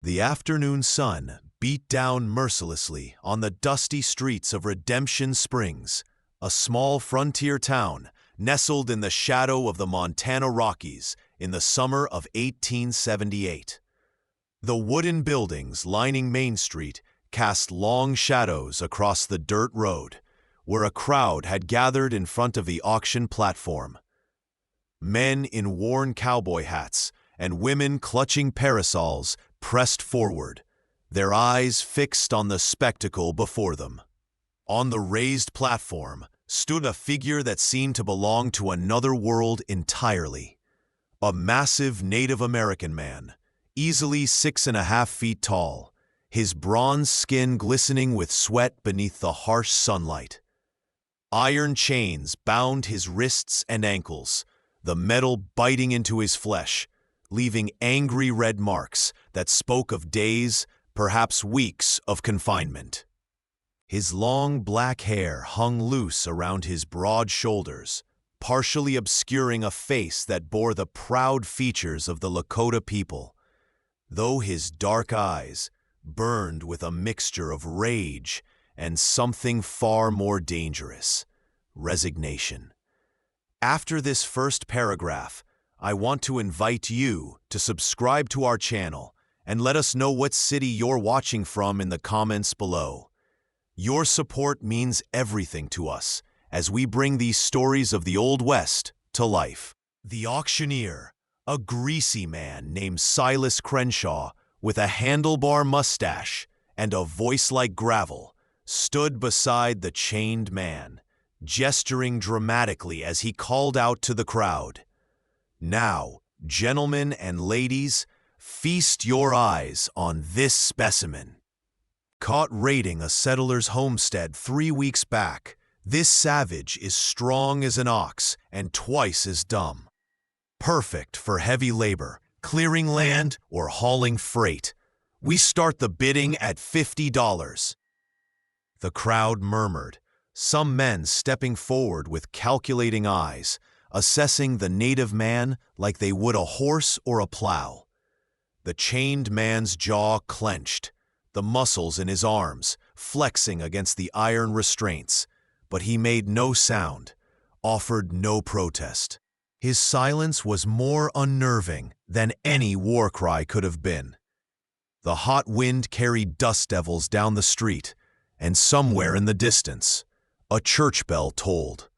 The afternoon sun beat down mercilessly on the dusty streets of Redemption Springs, a small frontier town nestled in the shadow of the Montana Rockies in the summer of 1878. The wooden buildings lining Main Street cast long shadows across the dirt road, where a crowd had gathered in front of the auction platform. Men in worn cowboy hats and women clutching parasols pressed forward, their eyes fixed on the spectacle before them. On the raised platform stood a figure that seemed to belong to another world entirely. A massive Native American man, easily 6.5 feet tall, his bronze skin glistening with sweat beneath the harsh sunlight. Iron chains bound his wrists and ankles, the metal biting into his flesh, leaving angry red marks that spoke of days, perhaps weeks, of confinement. His long black hair hung loose around his broad shoulders, partially obscuring a face that bore the proud features of the Lakota people, though his dark eyes burned with a mixture of rage and something far more dangerous: resignation. After this first paragraph, I want to invite you to subscribe to our channel and let us know what city you're watching from in the comments below. Your support means everything to us as we bring these stories of the Old West to life. The auctioneer, a greasy man named Silas Crenshaw with a handlebar mustache and a voice like gravel, stood beside the chained man, gesturing dramatically as he called out to the crowd, "Now, gentlemen and ladies, feast your eyes on this specimen." Caught raiding a settler's homestead 3 weeks back, this savage is strong as an ox and twice as dumb. Perfect for heavy labor, clearing land or hauling freight. We start the bidding at $50. The crowd murmured, some men stepping forward with calculating eyes, assessing the native man like they would a horse or a plow. The chained man's jaw clenched, the muscles in his arms flexing against the iron restraints, but he made no sound, offered no protest. His silence was more unnerving than any war cry could have been. The hot wind carried dust devils down the street, and somewhere in the distance, a church bell tolled,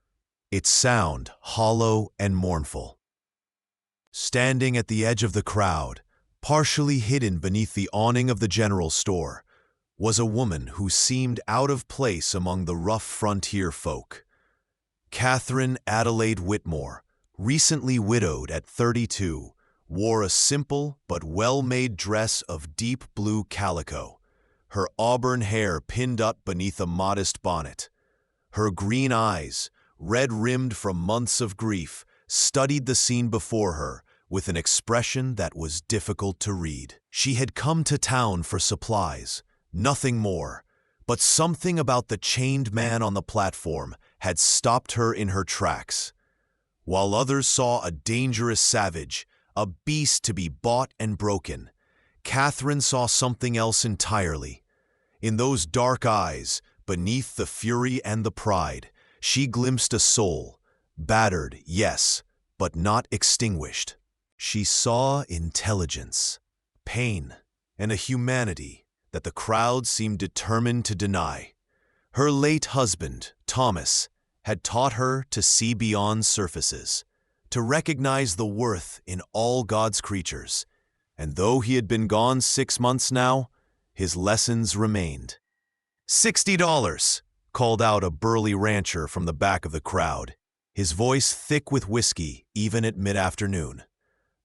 its sound hollow and mournful. Standing at the edge of the crowd, partially hidden beneath the awning of the general store, was a woman who seemed out of place among the rough frontier folk. Catherine Adelaide Whitmore, recently widowed at 32, wore a simple but well-made dress of deep blue calico, her auburn hair pinned up beneath a modest bonnet. Her green eyes, red-rimmed from months of grief, studied the scene before her with an expression that was difficult to read. She had come to town for supplies, nothing more, but something about the chained man on the platform had stopped her in her tracks. While others saw a dangerous savage, a beast to be bought and broken, Catherine saw something else entirely. In those dark eyes, beneath the fury and the pride, she glimpsed a soul, battered, yes, but not extinguished. She saw intelligence, pain, and a humanity that the crowd seemed determined to deny. Her late husband, Thomas, had taught her to see beyond surfaces, to recognize the worth in all God's creatures, and though he had been gone 6 months now, his lessons remained. $60, called out a burly rancher from the back of the crowd, his voice thick with whiskey even at mid-afternoon.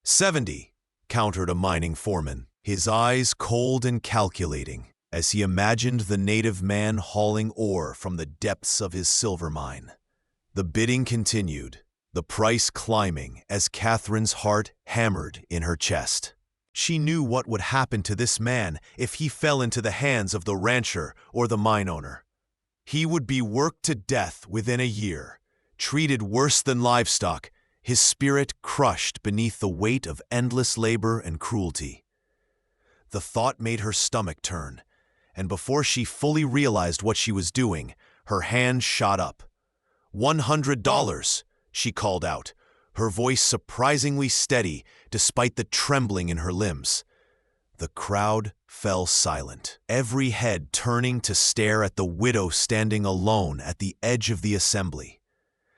70, countered a mining foreman, his eyes cold and calculating as he imagined the native man hauling ore from the depths of his silver mine. The bidding continued, the price climbing as Catherine's heart hammered in her chest. She knew what would happen to this man if he fell into the hands of the rancher or the mine owner. He would be worked to death within a year, treated worse than livestock, his spirit crushed beneath the weight of endless labor and cruelty. The thought made her stomach turn, and before she fully realized what she was doing, her hand shot up. $100, she called out, her voice surprisingly steady despite the trembling in her limbs. The crowd fell silent, every head turning to stare at the widow standing alone at the edge of the assembly.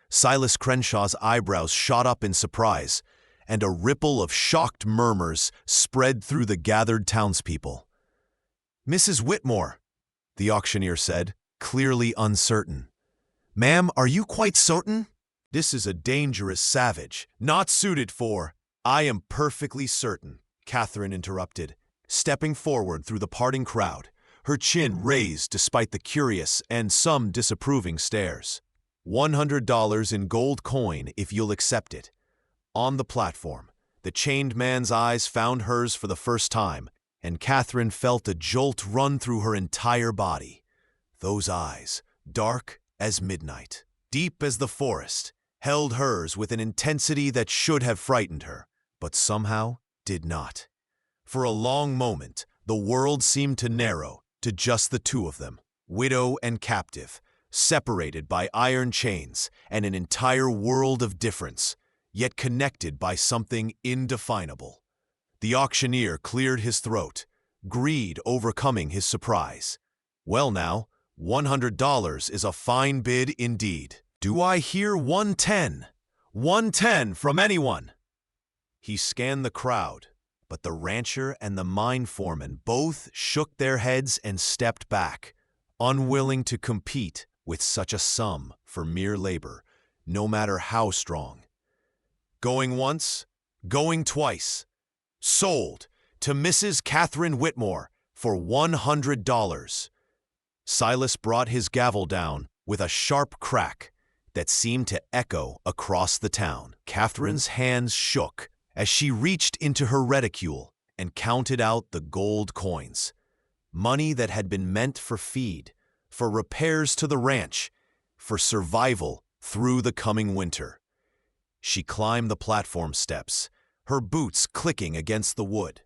Silas Crenshaw's eyebrows shot up in surprise, and a ripple of shocked murmurs spread through the gathered townspeople. "Mrs. Whitmore," the auctioneer said, clearly uncertain. "Ma'am, are you quite certain?" "This is a dangerous savage, not suited for—" "I am perfectly certain," Catherine interrupted, stepping forward through the parting crowd, her chin raised despite the curious and some disapproving stares. $100 in gold coin if you'll accept it." On the platform, the chained man's eyes found hers for the first time, and Catherine felt a jolt run through her entire body. Those eyes, dark as midnight, deep as the forest, held hers with an intensity that should have frightened her, but somehow did not. For a long moment, the world seemed to narrow to just the two of them, widow and captive, separated by iron chains and an entire world of difference, yet connected by something indefinable. The auctioneer cleared his throat, greed overcoming his surprise. "Well now, $100 is a fine bid indeed. Do I hear 110? 110 from anyone?" He scanned the crowd, but the rancher and the mine foreman both shook their heads and stepped back, unwilling to compete with such a sum for mere labor, no matter how strong. Going once, going twice. Sold to Mrs. Catherine Whitmore for $100. Silas brought his gavel down with a sharp crack that seemed to echo across the town. Catherine's hands shook as she reached into her reticule and counted out the gold coins. Money that had been meant for feed, for repairs to the ranch, for survival through the coming winter. She climbed the platform steps, her boots clicking against the wood,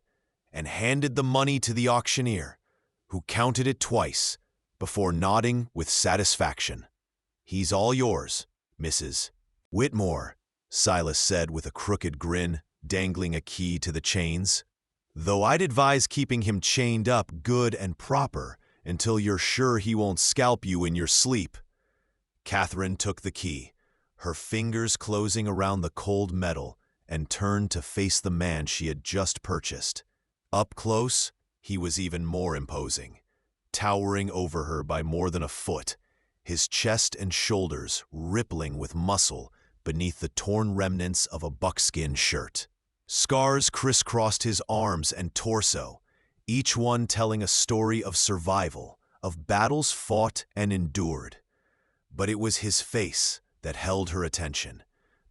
and handed the money to the auctioneer, who counted it twice before nodding with satisfaction. "He's all yours, Mrs. Whitmore," Silas said with a crooked grin, dangling a key to the chains. "Though I'd advise keeping him chained up good and proper until you're sure he won't scalp you in your sleep." Catherine took the key, her fingers closing around the cold metal, and turned to face the man she had just purchased. Up close, he was even more imposing, towering over her by more than a foot, his chest and shoulders rippling with muscle beneath the torn remnants of a buckskin shirt. Scars crisscrossed his arms and torso, each one telling a story of survival, of battles fought and endured. But it was his face that held her attention,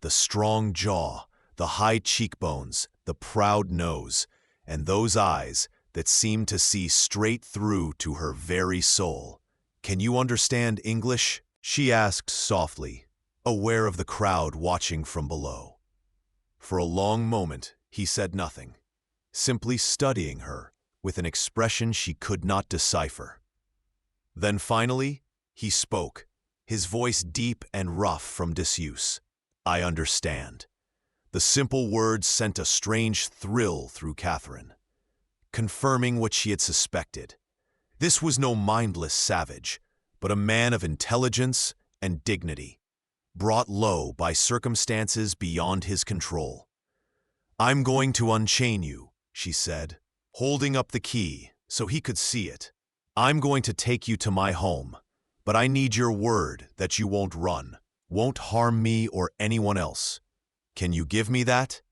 the strong jaw, the high cheekbones, the proud nose, and those eyes that seemed to see straight through to her very soul. "Can you understand English?" she asked softly, aware of the crowd watching from below. For a long moment, he said nothing, simply studying her with an expression she could not decipher. Then finally, he spoke, his voice deep and rough from disuse. "I understand." The simple words sent a strange thrill through Catherine, confirming what she had suspected. This was no mindless savage, but a man of intelligence and dignity, brought low by circumstances beyond his control. "I'm going to unchain you," she said, holding up the key so he could see it. "I'm going to take you to my home, but I need your word that you won't run, won't harm me or anyone else. Can you give me that?"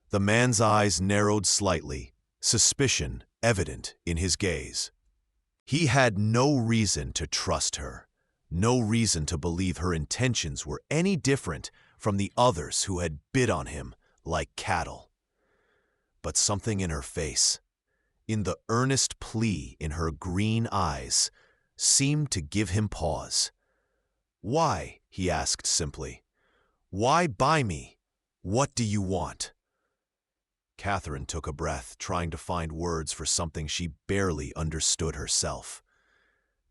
The man's eyes narrowed slightly, suspicion evident in his gaze. He had no reason to trust her, no reason to believe her intentions were any different from the others who had bid on him like cattle. But something in her face, in the earnest plea in her green eyes, seemed to give him pause. "Why?" he asked simply. "Why buy me? What do you want?" Catherine took a breath, trying to find words for something she barely understood herself.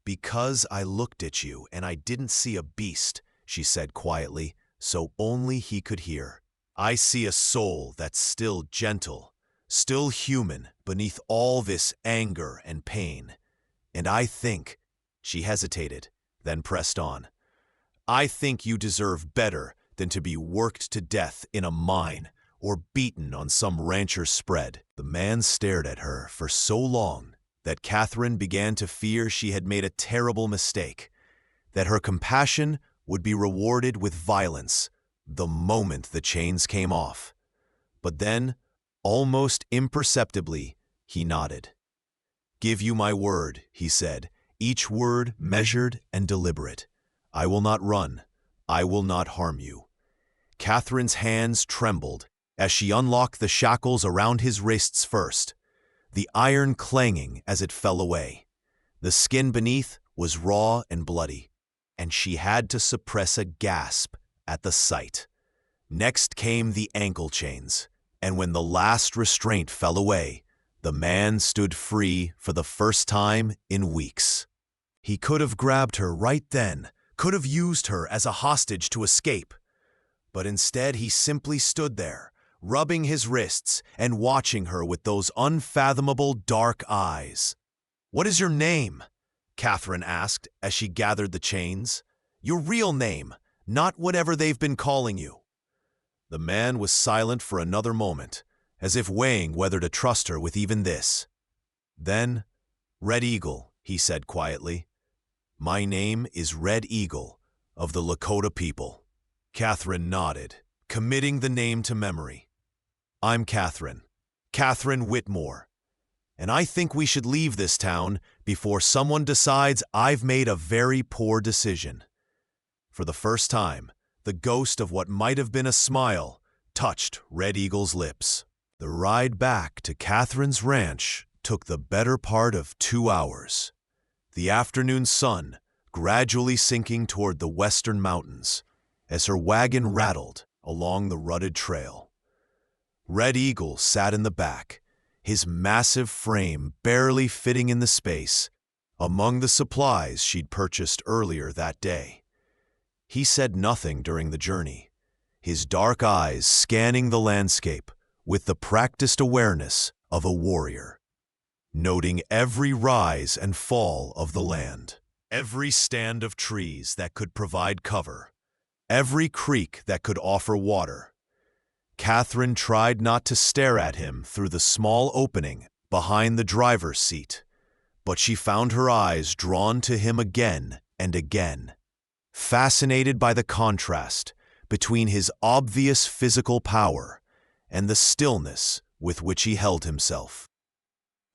"Because I looked at you and I didn't see a beast," she said quietly, so only he could hear. "I see a soul that's still gentle, still human beneath all this anger and pain. And I think," she hesitated, then pressed on, "I think you deserve better than to be worked to death in a mine or beaten on some rancher's spread." The man stared at her for so long that Catherine began to fear she had made a terrible mistake, that her compassion would be rewarded with violence the moment the chains came off. But then, almost imperceptibly, he nodded. "Give you my word," he said, each word measured and deliberate. "I will not run. I will not harm you." Catherine's hands trembled as she unlocked the shackles around his wrists first, the iron clanging as it fell away. The skin beneath was raw and bloody, and she had to suppress a gasp at the sight. Next came the ankle chains, and when the last restraint fell away, the man stood free for the first time in weeks. He could have grabbed her right then, could have used her as a hostage to escape. But instead he simply stood there, rubbing his wrists and watching her with those unfathomable dark eyes. "What is your name?" Catherine asked as she gathered the chains. "Your real name, not whatever they've been calling you." The man was silent for another moment, as if weighing whether to trust her with even this. Then, "Red Eagle," he said quietly. "My name is Red Eagle of the Lakota people." Catherine nodded, committing the name to memory. "I'm Catherine Whitmore, and I think we should leave this town before someone decides I've made a very poor decision." For the first time, the ghost of what might have been a smile touched Red Eagle's lips. The ride back to Catherine's ranch took the better part of 2 hours. The afternoon sun gradually sinking toward the western mountains as her wagon rattled along the rutted trail. Red Eagle sat in the back, his massive frame barely fitting in the space among the supplies she'd purchased earlier that day. He said nothing during the journey, his dark eyes scanning the landscape with the practiced awareness of a warrior, noting every rise and fall of the land, every stand of trees that could provide cover, every creek that could offer water. Catherine tried not to stare at him through the small opening behind the driver's seat, but she found her eyes drawn to him again and again, fascinated by the contrast between his obvious physical power and the stillness with which he held himself.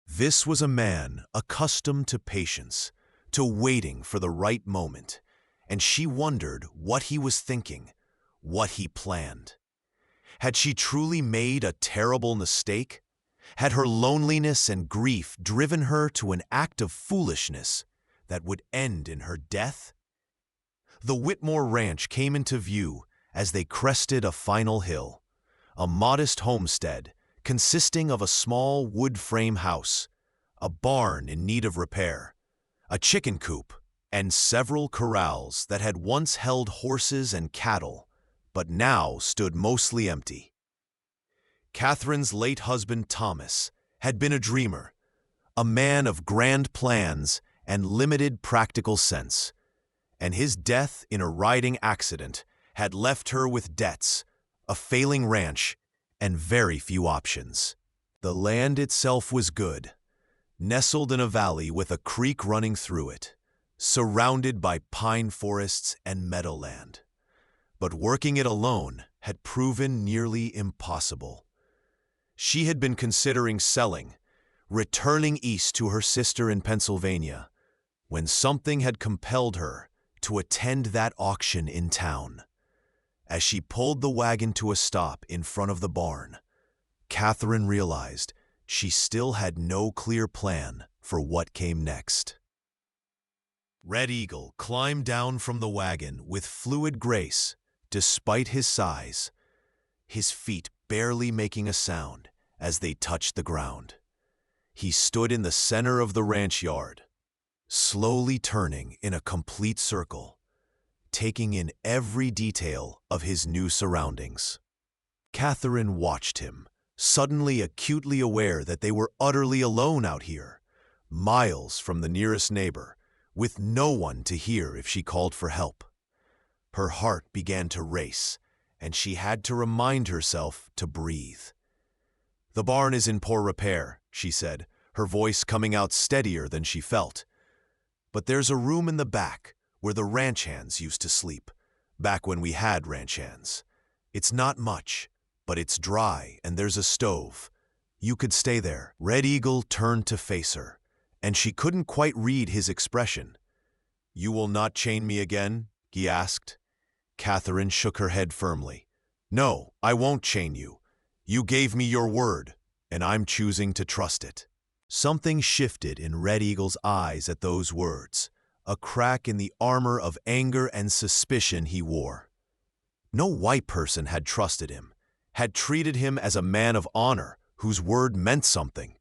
This was a man accustomed to patience, to waiting for the right moment, and she wondered what he was thinking, what he planned. Had she truly made a terrible mistake? Had her loneliness and grief driven her to an act of foolishness that would end in her death? The Whitmore Ranch came into view as they crested a final hill, a modest homestead consisting of a small wood frame house, a barn in need of repair, a chicken coop, and several corrals that had once held horses and cattle, but now stood mostly empty. Catherine's late husband, Thomas, had been a dreamer, a man of grand plans and limited practical sense, and his death in a riding accident had left her with debts, a failing ranch, and very few options. The land itself was good, nestled in a valley with a creek running through it, surrounded by pine forests and meadowland. But working it alone had proven nearly impossible. She had been considering selling, returning east to her sister in Pennsylvania, when something had compelled her to attend that auction in town. As she pulled the wagon to a stop in front of the barn, Catherine realized she still had no clear plan for what came next. Red Eagle climbed down from the wagon with fluid grace, despite his size, his feet barely making a sound as they touched the ground. He stood in the center of the ranch yard, slowly turning in a complete circle, taking in every detail of his new surroundings. Catherine watched him, suddenly acutely aware that they were utterly alone out here, miles from the nearest neighbor, with no one to hear if she called for help. Her heart began to race, and she had to remind herself to breathe. "The barn is in poor repair," she said, her voice coming out steadier than she felt. "But there's a room in the back where the ranch hands used to sleep, back when we had ranch hands. It's not much, but it's dry and there's a stove. You could stay there." Red Eagle turned to face her, and she couldn't quite read his expression. "You will not chain me again?" he asked. Catherine shook her head firmly. "No, I won't chain you. You gave me your word, and I'm choosing to trust it." Something shifted in Red Eagle's eyes at those words, a crack in the armor of anger and suspicion he wore. No white person had trusted him, had treated him as a man of honor whose word meant something,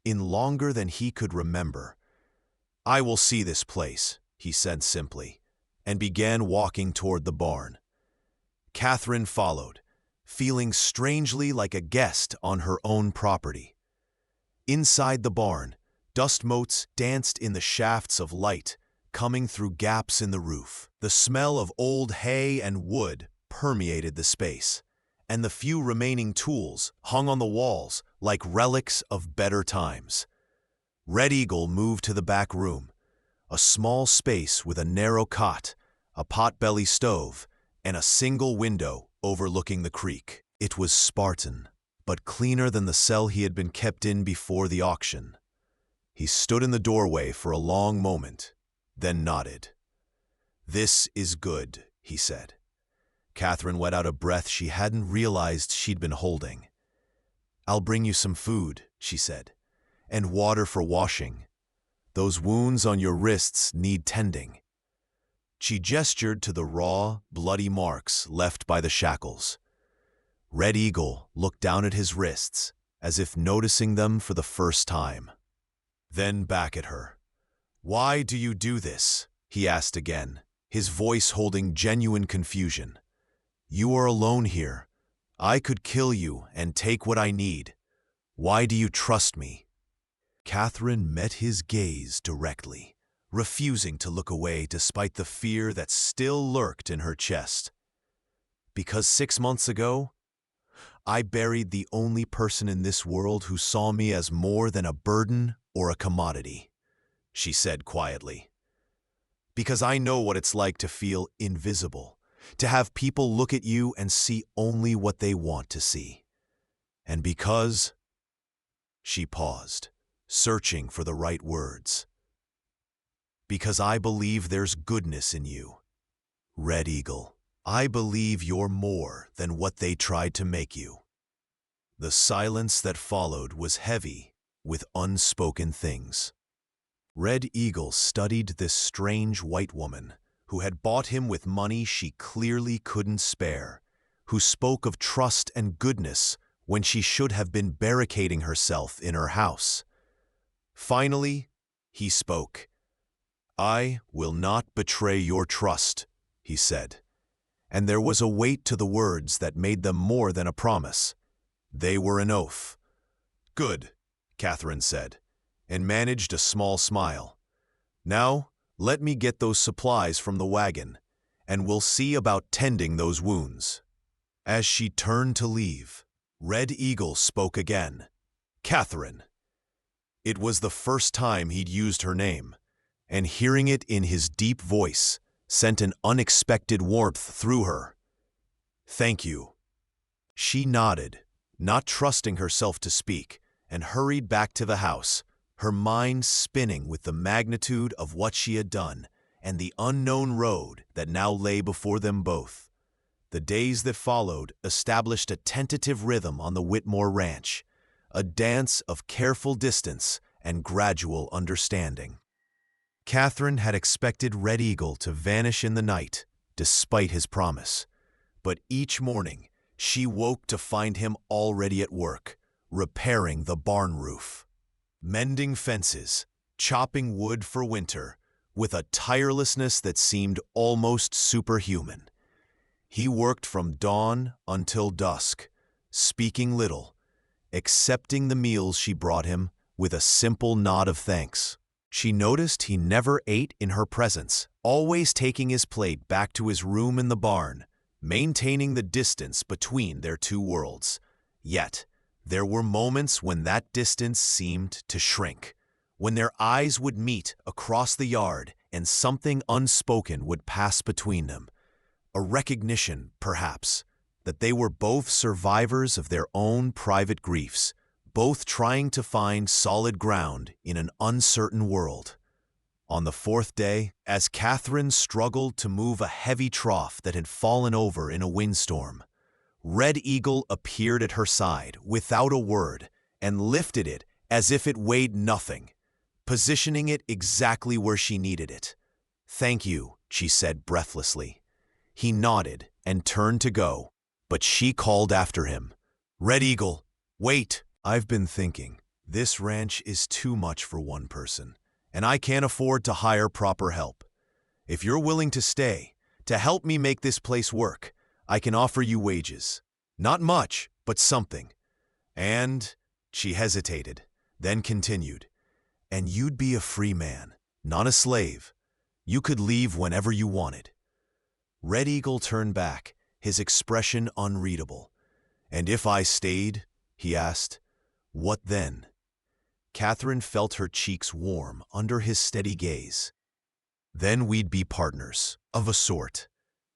in longer than he could remember. "I will see this place," he said simply, and began walking toward the barn. Catherine followed, feeling strangely like a guest on her own property. Inside the barn, dust motes danced in the shafts of light, coming through gaps in the roof. The smell of old hay and wood permeated the space, and the few remaining tools hung on the walls like relics of better times. Red Eagle moved to the back room, a small space with a narrow cot, a potbelly stove, and a single window overlooking the creek. It was Spartan, but cleaner than the cell he had been kept in before the auction. He stood in the doorway for a long moment, then nodded. "This is good," he said. Catherine let out a breath she hadn't realized she'd been holding. "I'll bring you some food," she said, "and water for washing. Those wounds on your wrists need tending." She gestured to the raw, bloody marks left by the shackles. Red Eagle looked down at his wrists, as if noticing them for the first time. Then back at her. "Why do you do this?" he asked again, his voice holding genuine confusion. "You are alone here. I could kill you and take what I need. Why do you trust me?" Catherine met his gaze directly, refusing to look away despite the fear that still lurked in her chest. "Because 6 months ago, I buried the only person in this world who saw me as more than a burden or a commodity," she said quietly. "Because I know what it's like to feel invisible, to have people look at you and see only what they want to see. And because—" She paused, searching for the right words. "Because I believe there's goodness in you, Red Eagle. I believe you're more than what they tried to make you." The silence that followed was heavy with unspoken things. Red Eagle studied this strange white woman who had bought him with money she clearly couldn't spare, who spoke of trust and goodness when she should have been barricading herself in her house. Finally, he spoke. "I will not betray your trust," he said. And there was a weight to the words that made them more than a promise. They were an oath. "Good," Catherine said, and managed a small smile. "Now, let me get those supplies from the wagon, and we'll see about tending those wounds." As she turned to leave, Red Eagle spoke again. "Catherine." It was the first time he'd used her name, and hearing it in his deep voice sent an unexpected warmth through her. "Thank you." She nodded, not trusting herself to speak, and hurried back to the house, her mind spinning with the magnitude of what she had done and the unknown road that now lay before them both. The days that followed established a tentative rhythm on the Whitmore Ranch, a dance of careful distance and gradual understanding. Catherine had expected Red Eagle to vanish in the night, despite his promise. But each morning, she woke to find him already at work, repairing the barn roof, mending fences, chopping wood for winter, with a tirelessness that seemed almost superhuman. He worked from dawn until dusk, speaking little, accepting the meals she brought him with a simple nod of thanks. She noticed he never ate in her presence, always taking his plate back to his room in the barn, maintaining the distance between their two worlds. Yet, there were moments when that distance seemed to shrink, when their eyes would meet across the yard and something unspoken would pass between them. A recognition, perhaps, that they were both survivors of their own private griefs, both trying to find solid ground in an uncertain world. On the fourth day, as Catherine struggled to move a heavy trough that had fallen over in a windstorm, Red Eagle appeared at her side without a word and lifted it as if it weighed nothing, positioning it exactly where she needed it. "Thank you," she said breathlessly. He nodded and turned to go, but she called after him. "Red Eagle, wait!" "I've been thinking. This ranch is too much for one person, and I can't afford to hire proper help. If you're willing to stay, to help me make this place work, I can offer you wages. Not much, but something. And," she hesitated, then continued, "and you'd be a free man, not a slave. You could leave whenever you wanted." Red Eagle turned back, his expression unreadable. "And if I stayed?" he asked. "What then?" Catherine felt her cheeks warm under his steady gaze. "Then we'd be partners, of a sort.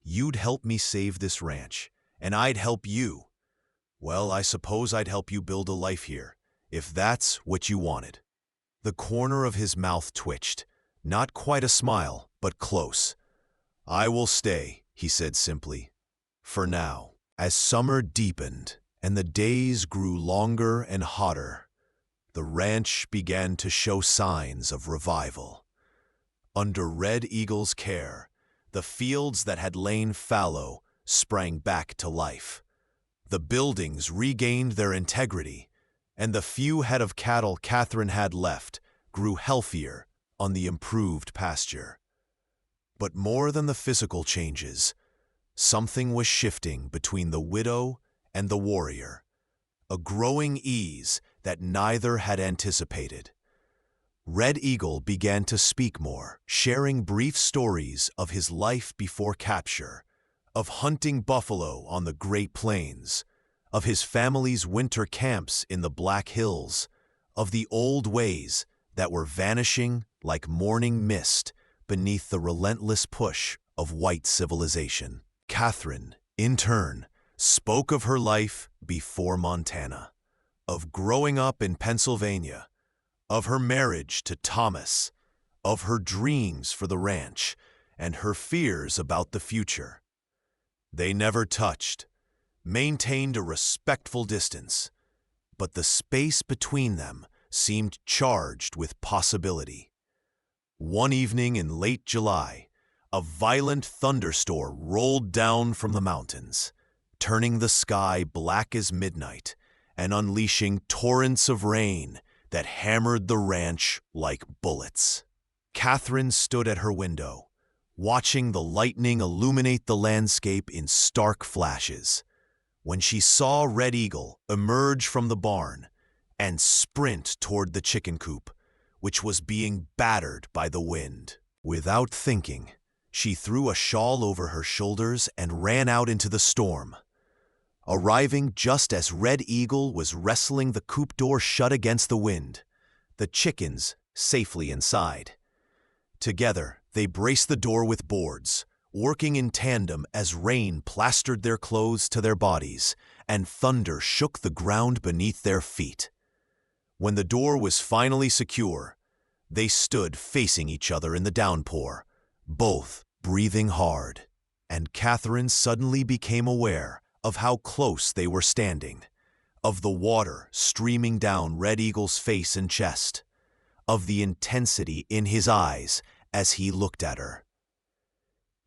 You'd help me save this ranch, and I'd help you. Well, I suppose I'd help you build a life here, if that's what you wanted." The corner of his mouth twitched, not quite a smile, but close. "I will stay," he said simply. "For now." As summer deepened and the days grew longer and hotter, the ranch began to show signs of revival. Under Red Eagle's care, the fields that had lain fallow sprang back to life. The buildings regained their integrity, and the few head of cattle Catherine had left grew healthier on the improved pasture. But more than the physical changes, something was shifting between the widow and the warrior, a growing ease that neither had anticipated. Red Eagle began to speak more, sharing brief stories of his life before capture, of hunting buffalo on the Great Plains, of his family's winter camps in the Black Hills, of the old ways that were vanishing like morning mist beneath the relentless push of white civilization. Catherine, in turn, spoke of her life before Montana, of growing up in Pennsylvania, of her marriage to Thomas, of her dreams for the ranch, and her fears about the future. They never touched, maintained a respectful distance, but the space between them seemed charged with possibility. One evening in late July, a violent thunderstorm rolled down from the mountains, turning the sky black as midnight and unleashing torrents of rain that hammered the ranch like bullets. Catherine stood at her window, watching the lightning illuminate the landscape in stark flashes, when she saw Red Eagle emerge from the barn and sprint toward the chicken coop, which was being battered by the wind. Without thinking, she threw a shawl over her shoulders and ran out into the storm, arriving just as Red Eagle was wrestling the coop door shut against the wind, the chickens safely inside. Together, they braced the door with boards, working in tandem as rain plastered their clothes to their bodies and thunder shook the ground beneath their feet. When the door was finally secure, they stood facing each other in the downpour, both breathing hard, and Catherine suddenly became aware of how close they were standing, of the water streaming down Red Eagle's face and chest, of the intensity in his eyes as he looked at her.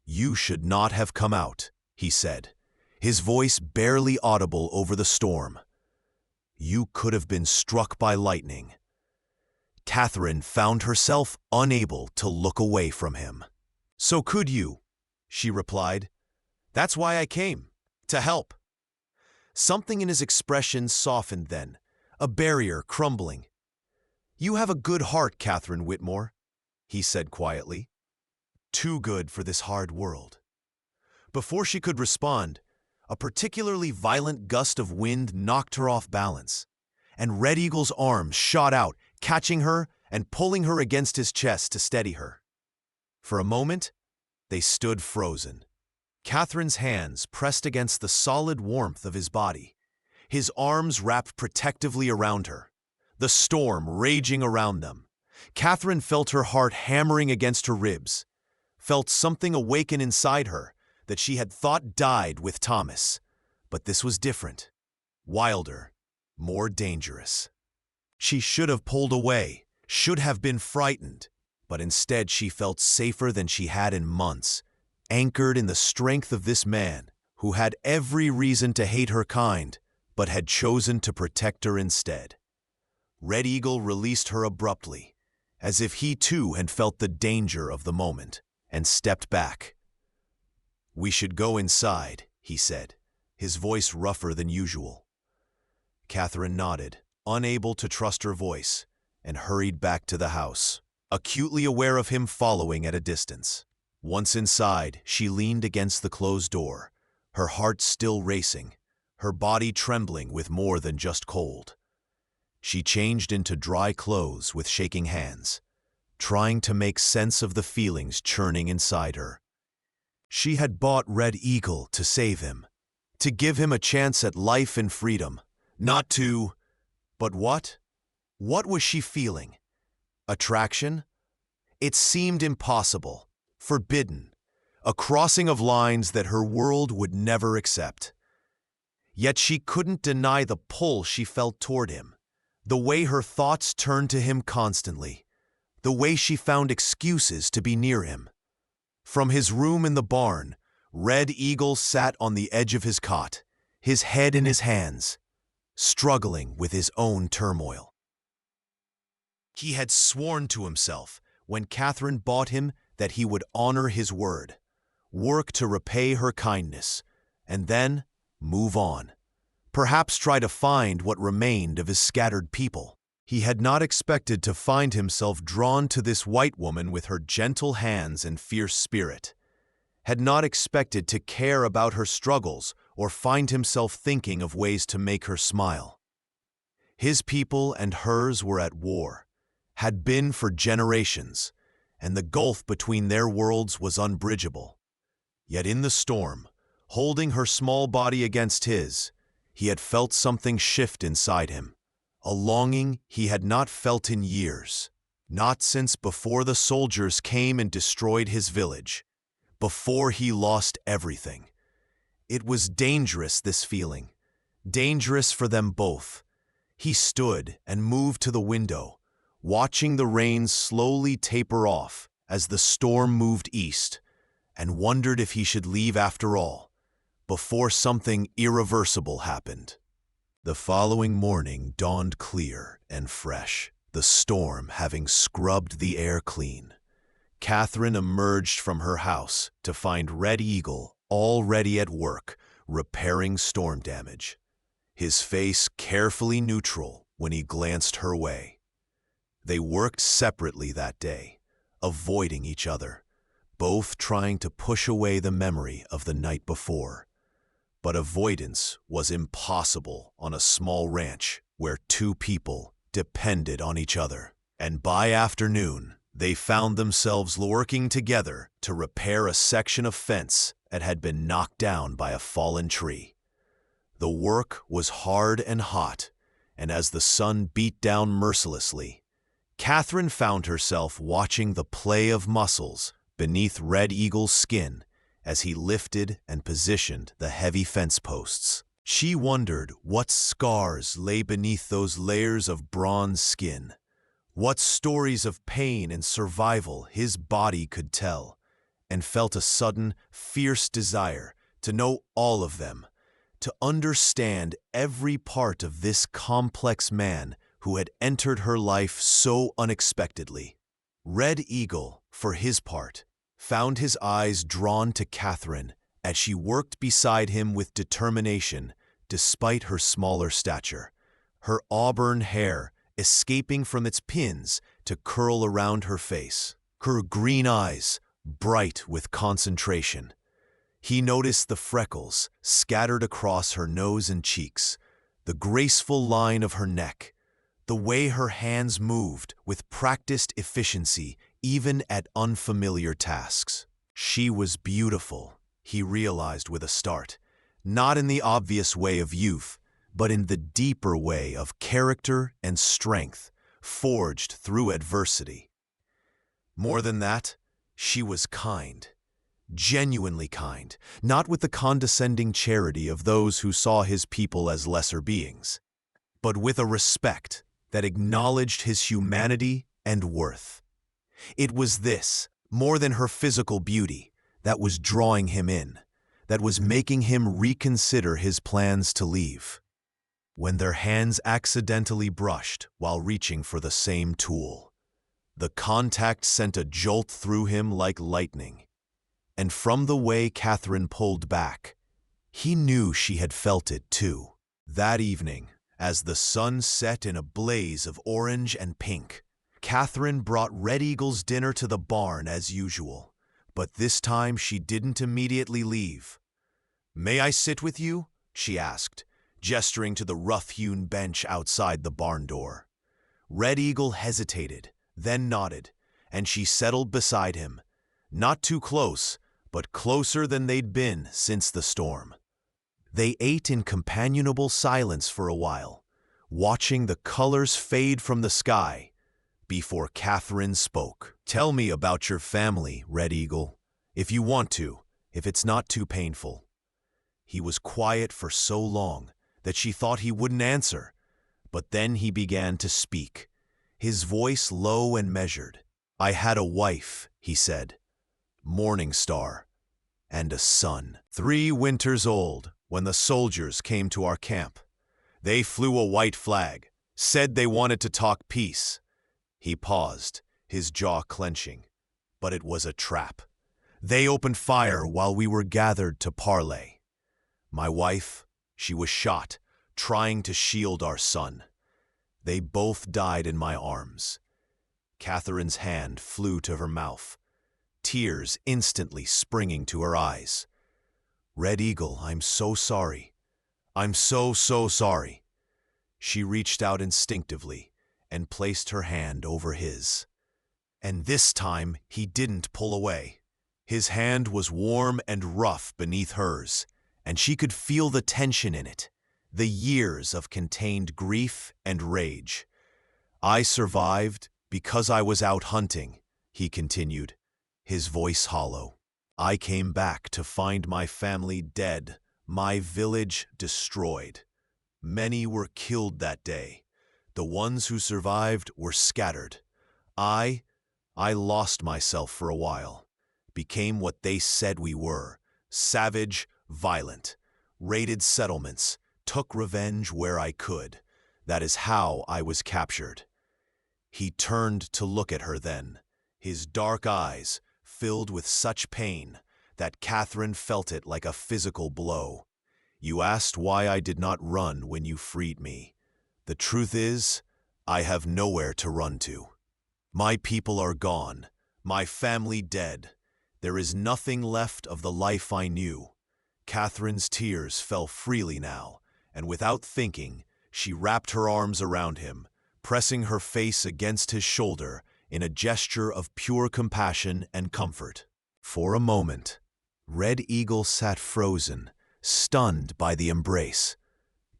"You should not have come out," he said, his voice barely audible over the storm. you could have been struck by lightning. Catherine found herself unable to look away from him. So could you, she replied. That's why I came, to help. Something in his expression softened then, a barrier crumbling. You have a good heart, Catherine Whitmore, he said quietly. Too good for this hard world. Before she could respond, a particularly violent gust of wind knocked her off balance, and Red Eagle's arms shot out, catching her and pulling her against his chest to steady her. For a moment, they stood frozen. Catherine's hands pressed against the solid warmth of his body, his arms wrapped protectively around her, the storm raging around them. Catherine felt her heart hammering against her ribs, felt something awaken inside her that she had thought died with Thomas. But this was different, wilder, more dangerous. She should have pulled away, should have been frightened, but instead she felt safer than she had in months, anchored in the strength of this man who had every reason to hate her kind, but had chosen to protect her instead. Red Eagle released her abruptly, as if he too had felt the danger of the moment, and stepped back. We should go inside, he said, his voice rougher than usual. Catherine nodded, unable to trust her voice, and hurried back to the house, acutely aware of him following at a distance. Once inside, she leaned against the closed door, her heart still racing, her body trembling with more than just cold. She changed into dry clothes with shaking hands, trying to make sense of the feelings churning inside her. She had bought Red Eagle to save him, to give him a chance at life and freedom, not to... But what? What was she feeling? Attraction? It seemed impossible, forbidden, a crossing of lines that her world would never accept. Yet she couldn't deny the pull she felt toward him, the way her thoughts turned to him constantly, the way she found excuses to be near him. From his room in the barn, Red Eagle sat on the edge of his cot, his head in his hands, struggling with his own turmoil. He had sworn to himself, when Catherine bought him, that he would honor his word, work to repay her kindness, and then move on. Perhaps try to find what remained of his scattered people. He had not expected to find himself drawn to this white woman with her gentle hands and fierce spirit, had not expected to care about her struggles or find himself thinking of ways to make her smile. His people and hers were at war, had been for generations, and the gulf between their worlds was unbridgeable. Yet in the storm, holding her small body against his, he had felt something shift inside him, a longing he had not felt in years, not since before the soldiers came and destroyed his village, before he lost everything. It was dangerous, this feeling, dangerous for them both. He stood and moved to the window, watching the rain slowly taper off as the storm moved east, and wondered if he should leave after all, before something irreversible happened. The following morning dawned clear and fresh, the storm having scrubbed the air clean. Catherine emerged from her house to find Red Eagle already at work, repairing storm damage, his face carefully neutral when he glanced her way. They worked separately that day, avoiding each other, both trying to push away the memory of the night before. But avoidance was impossible on a small ranch where two people depended on each other. And by afternoon, they found themselves working together to repair a section of fence that had been knocked down by a fallen tree. The work was hard and hot, and as the sun beat down mercilessly, Catherine found herself watching the play of muscles beneath Red Eagle's skin as he lifted and positioned the heavy fence posts. She wondered what scars lay beneath those layers of bronze skin, what stories of pain and survival his body could tell, and felt a sudden, fierce desire to know all of them, to understand every part of this complex man who had entered her life so unexpectedly. Red Eagle, for his part, found his eyes drawn to Catherine as she worked beside him with determination despite her smaller stature, her auburn hair escaping from its pins to curl around her face, her green eyes bright with concentration. He noticed the freckles scattered across her nose and cheeks, the graceful line of her neck, the way her hands moved with practiced efficiency even at unfamiliar tasks. She was beautiful, he realized with a start, not in the obvious way of youth, but in the deeper way of character and strength, forged through adversity. More than that, she was kind, genuinely kind, not with the condescending charity of those who saw his people as lesser beings, but with a respect that acknowledged his humanity and worth. It was this, more than her physical beauty, that was drawing him in, that was making him reconsider his plans to leave. When their hands accidentally brushed while reaching for the same tool, the contact sent a jolt through him like lightning. And from the way Catherine pulled back, he knew she had felt it too. That evening, as the sun set in a blaze of orange and pink, Catherine brought Red Eagle's dinner to the barn as usual, but this time she didn't immediately leave. "May I sit with you?" she asked, gesturing to the rough-hewn bench outside the barn door. Red Eagle hesitated, then nodded, and she settled beside him, not too close, but closer than they'd been since the storm. They ate in companionable silence for a while, watching the colors fade from the sky, before Catherine spoke. "Tell me about your family, Red Eagle, if you want to, if it's not too painful." He was quiet for so long that she thought he wouldn't answer, but then he began to speak, his voice low and measured. "I had a wife," he said, "Morning Star, and a son, 3 winters old, when the soldiers came to our camp. They flew a white flag, said they wanted to talk peace." He paused, his jaw clenching. "But it was a trap. They opened fire while we were gathered to parley. My wife, she was shot, trying to shield our son. They both died in my arms." Catherine's hand flew to her mouth, tears instantly springing to her eyes. "Red Eagle, I'm so sorry. I'm so sorry." She reached out instinctively and placed her hand over his. And this time he didn't pull away. His hand was warm and rough beneath hers, and she could feel the tension in it, the years of contained grief and rage. "I survived because I was out hunting," he continued, his voice hollow. "I came back to find my family dead, my village destroyed. Many were killed that day. The ones who survived were scattered. I lost myself for a while, became what they said we were, savage, violent, raided settlements, took revenge where I could. That is how I was captured." He turned to look at her then, his dark eyes filled with such pain that Catherine felt it like a physical blow. "You asked why I did not run when you freed me. The truth is, I have nowhere to run to. My people are gone, my family dead. There is nothing left of the life I knew." Catherine's tears fell freely now, and without thinking, she wrapped her arms around him, pressing her face against his shoulder in a gesture of pure compassion and comfort. For a moment, Red Eagle sat frozen, stunned by the embrace,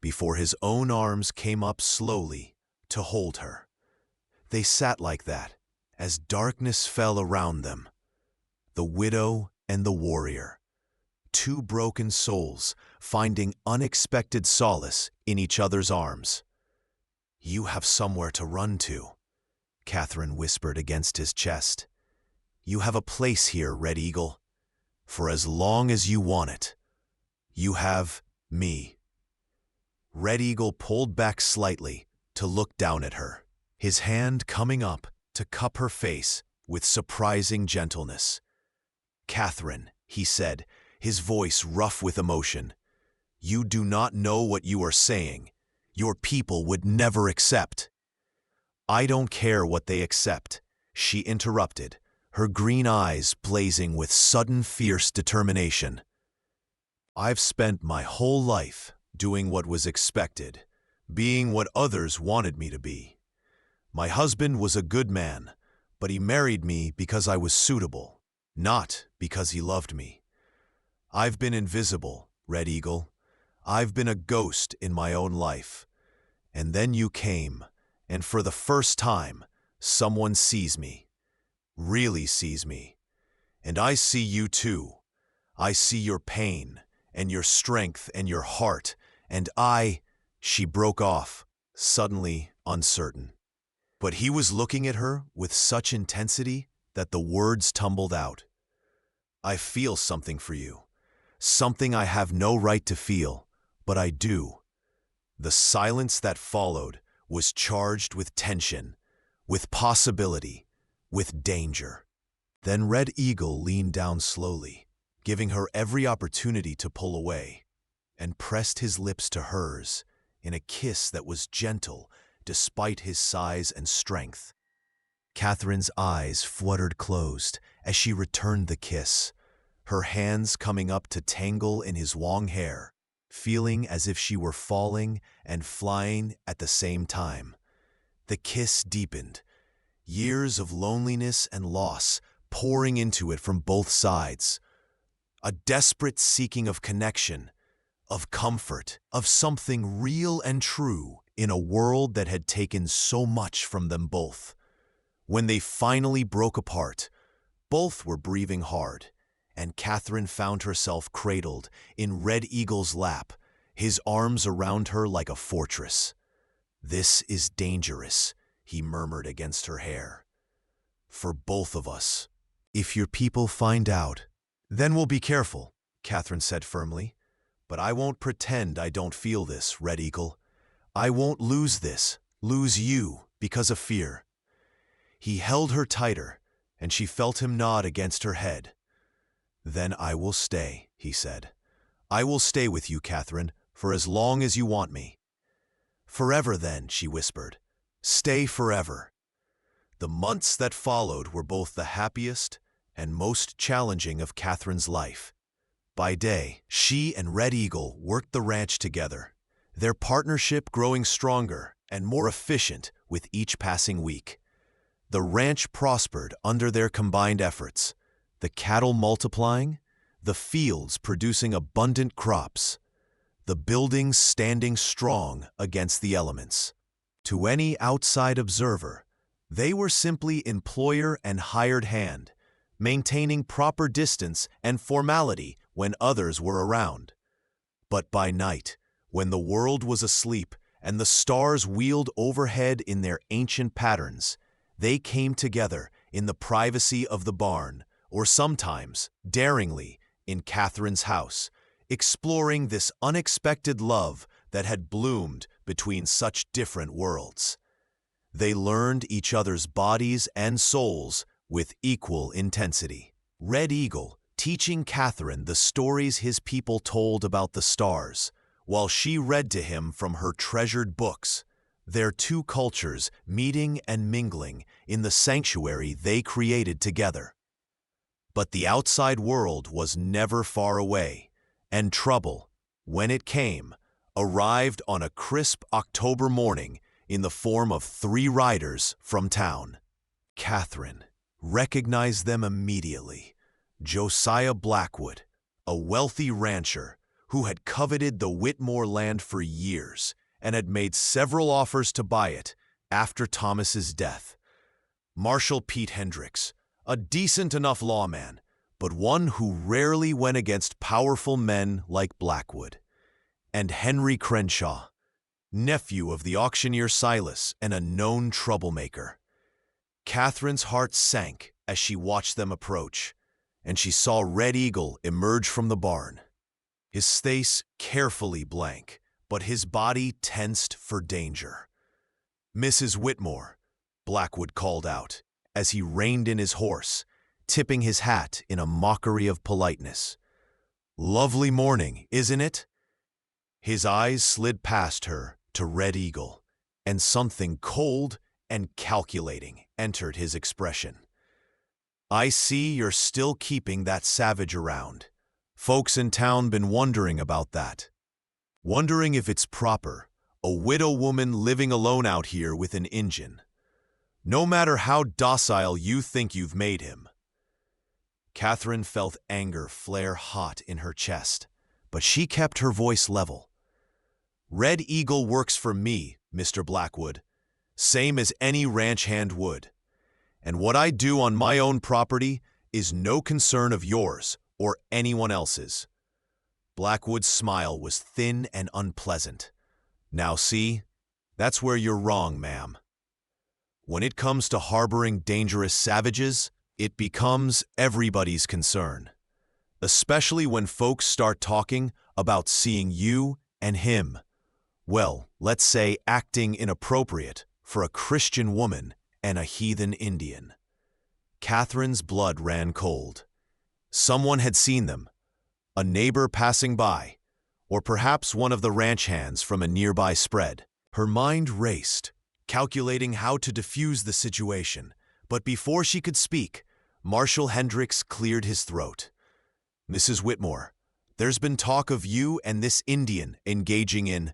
before his own arms came up slowly to hold her. They sat like that, as darkness fell around them. The widow and the warrior, 2 broken souls finding unexpected solace in each other's arms. "You have somewhere to run to," Catherine whispered against his chest. "You have a place here, Red Eagle, for as long as you want it. You have me." Red Eagle pulled back slightly to look down at her, his hand coming up to cup her face with surprising gentleness. "Catherine," he said, his voice rough with emotion, "you do not know what you are saying. Your people would never accept." "I don't care what they accept," she interrupted, her green eyes blazing with sudden fierce determination. "I've spent my whole life doing what was expected, being what others wanted me to be. My husband was a good man, but he married me because I was suitable, not because he loved me. I've been invisible, Red Eagle. I've been a ghost in my own life. And then you came, and for the first time, someone sees me, really sees me. And I see you too. I see your pain, and your strength, and your heart, and She broke off, suddenly uncertain. But he was looking at her with such intensity that the words tumbled out. "I feel something for you, something I have no right to feel, but I do." The silence that followed was charged with tension, with possibility, with danger. Then Red Eagle leaned down slowly, giving her every opportunity to pull away, and pressed his lips to hers in a kiss that was gentle despite his size and strength. Catherine's eyes fluttered closed as she returned the kiss, her hands coming up to tangle in his long hair, feeling as if she were falling and flying at the same time. The kiss deepened, years of loneliness and loss pouring into it from both sides. A desperate seeking of connection, of comfort, of something real and true in a world that had taken so much from them both. When they finally broke apart, both were breathing hard, and Catherine found herself cradled in Red Eagle's lap, his arms around her like a fortress. "This is dangerous," he murmured against her hair. "For both of us. If your people find out, then we'll be careful," Catherine said firmly. "But I won't pretend I don't feel this, Red Eagle. I won't lose you, because of fear." He held her tighter, and she felt him nod against her head. "Then I will stay," he said. "I will stay with you, Catherine, for as long as you want me." "Forever then," she whispered. "Stay forever." The months that followed were both the happiest and most challenging of Catherine's life. By day, she and Red Eagle worked the ranch together, their partnership growing stronger and more efficient with each passing week. The ranch prospered under their combined efforts, the cattle multiplying, the fields producing abundant crops, the buildings standing strong against the elements. To any outside observer, they were simply employer and hired hand, maintaining proper distance and formality when others were around. But by night, when the world was asleep and the stars wheeled overhead in their ancient patterns, they came together in the privacy of the barn, or sometimes, daringly, in Catherine's house, exploring this unexpected love that had bloomed between such different worlds. They learned each other's bodies and souls with equal intensity. Red Eagle teaching Catherine the stories his people told about the stars, while she read to him from her treasured books, their two cultures meeting and mingling in the sanctuary they created together. But the outside world was never far away, and trouble, when it came, arrived on a crisp October morning in the form of 3 riders from town. Catherine recognized them immediately. Josiah Blackwood, a wealthy rancher who had coveted the Whitmore land for years and had made several offers to buy it after Thomas's death. Marshal Pete Hendricks, a decent enough lawman, but one who rarely went against powerful men like Blackwood. And Henry Crenshaw, nephew of the auctioneer Silas and a known troublemaker. Catherine's heart sank as she watched them approach, and she saw Red Eagle emerge from the barn, his face carefully blank, but his body tensed for danger. "Mrs. Whitmore," Blackwood called out, as he reined in his horse, tipping his hat in a mockery of politeness. "Lovely morning, isn't it?" His eyes slid past her to Red Eagle, and something cold and calculating entered his expression. "I see you're still keeping that savage around. Folks in town been wondering about that. Wondering if it's proper, a widow woman living alone out here with an Injun. No matter how docile you think you've made him." Catherine felt anger flare hot in her chest, but she kept her voice level. "Red Eagle works for me, Mr. Blackwood, same as any ranch hand would. And what I do on my own property is no concern of yours or anyone else's." Blackwood's smile was thin and unpleasant. "Now see, that's where you're wrong, ma'am. When it comes to harboring dangerous savages, it becomes everybody's concern. Especially when folks start talking about seeing you and him, well, let's say acting inappropriate for a Christian woman and a heathen Indian." Catherine's blood ran cold. Someone had seen them, a neighbor passing by, or perhaps one of the ranch hands from a nearby spread. Her mind raced, calculating how to defuse the situation, but before she could speak, Marshal Hendricks cleared his throat. "Mrs. Whitmore, there's been talk of you and this Indian engaging in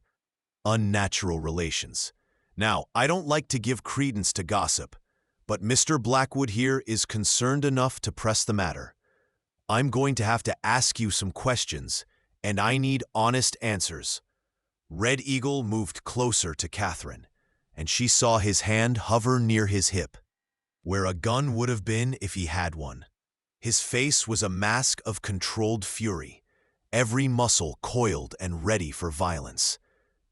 unnatural relations. Now, I don't like to give credence to gossip, but Mr. Blackwood here is concerned enough to press the matter. I'm going to have to ask you some questions, and I need honest answers." Red Eagle moved closer to Catherine, and she saw his hand hover near his hip, where a gun would have been if he had one. His face was a mask of controlled fury, every muscle coiled and ready for violence.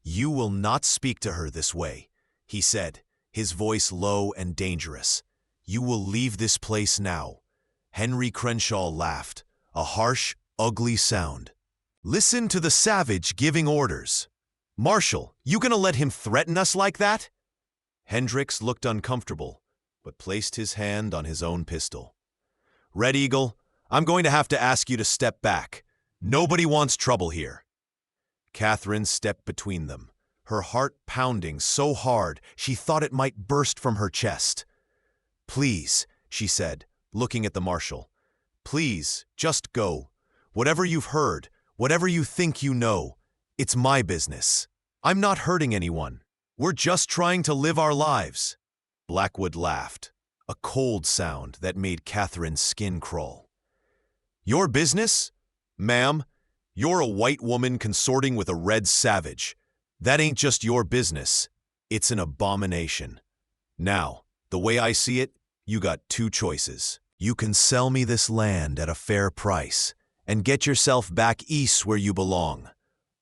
"You will not speak to her this way," he said, his voice low and dangerous. "You will leave this place now." Henry Crenshaw laughed, a harsh, ugly sound. "Listen to the savage giving orders. Marshal, you gonna let him threaten us like that?" Hendricks looked uncomfortable, but placed his hand on his own pistol. "Red Eagle, I'm going to have to ask you to step back. Nobody wants trouble here." Catherine stepped between them, her heart pounding so hard she thought it might burst from her chest. "Please," she said, looking at the marshal. "Please, just go. Whatever you've heard, whatever you think you know, it's my business. I'm not hurting anyone. We're just trying to live our lives." Blackwood laughed, a cold sound that made Catherine's skin crawl. "Your business? Ma'am, you're a white woman consorting with a red savage. That ain't just your business. It's an abomination. Now, the way I see it, you got two choices. You can sell me this land at a fair price and get yourself back east where you belong,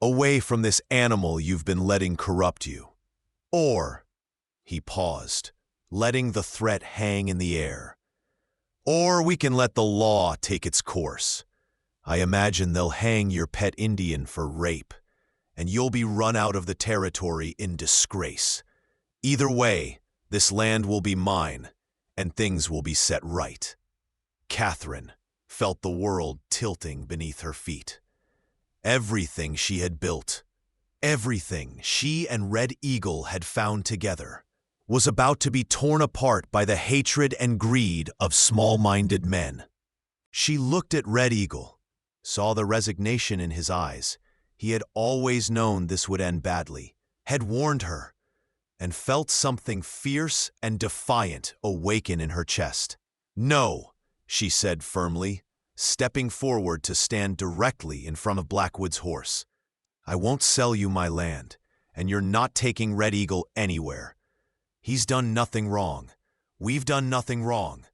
away from this animal you've been letting corrupt you. Or," he paused, letting the threat hang in the air, "or we can let the law take its course. I imagine they'll hang your pet Indian for rape, and you'll be run out of the territory in disgrace. Either way, this land will be mine, and things will be set right." Catherine felt the world tilting beneath her feet. Everything she had built, everything she and Red Eagle had found together, was about to be torn apart by the hatred and greed of small-minded men. She looked at Red Eagle, saw the resignation in his eyes. He had always known this would end badly, had warned her, and felt something fierce and defiant awaken in her chest. "No," she said firmly, stepping forward to stand directly in front of Blackwood's horse. "I won't sell you my land, and you're not taking Red Eagle anywhere. He's done nothing wrong. We've done nothing wrong.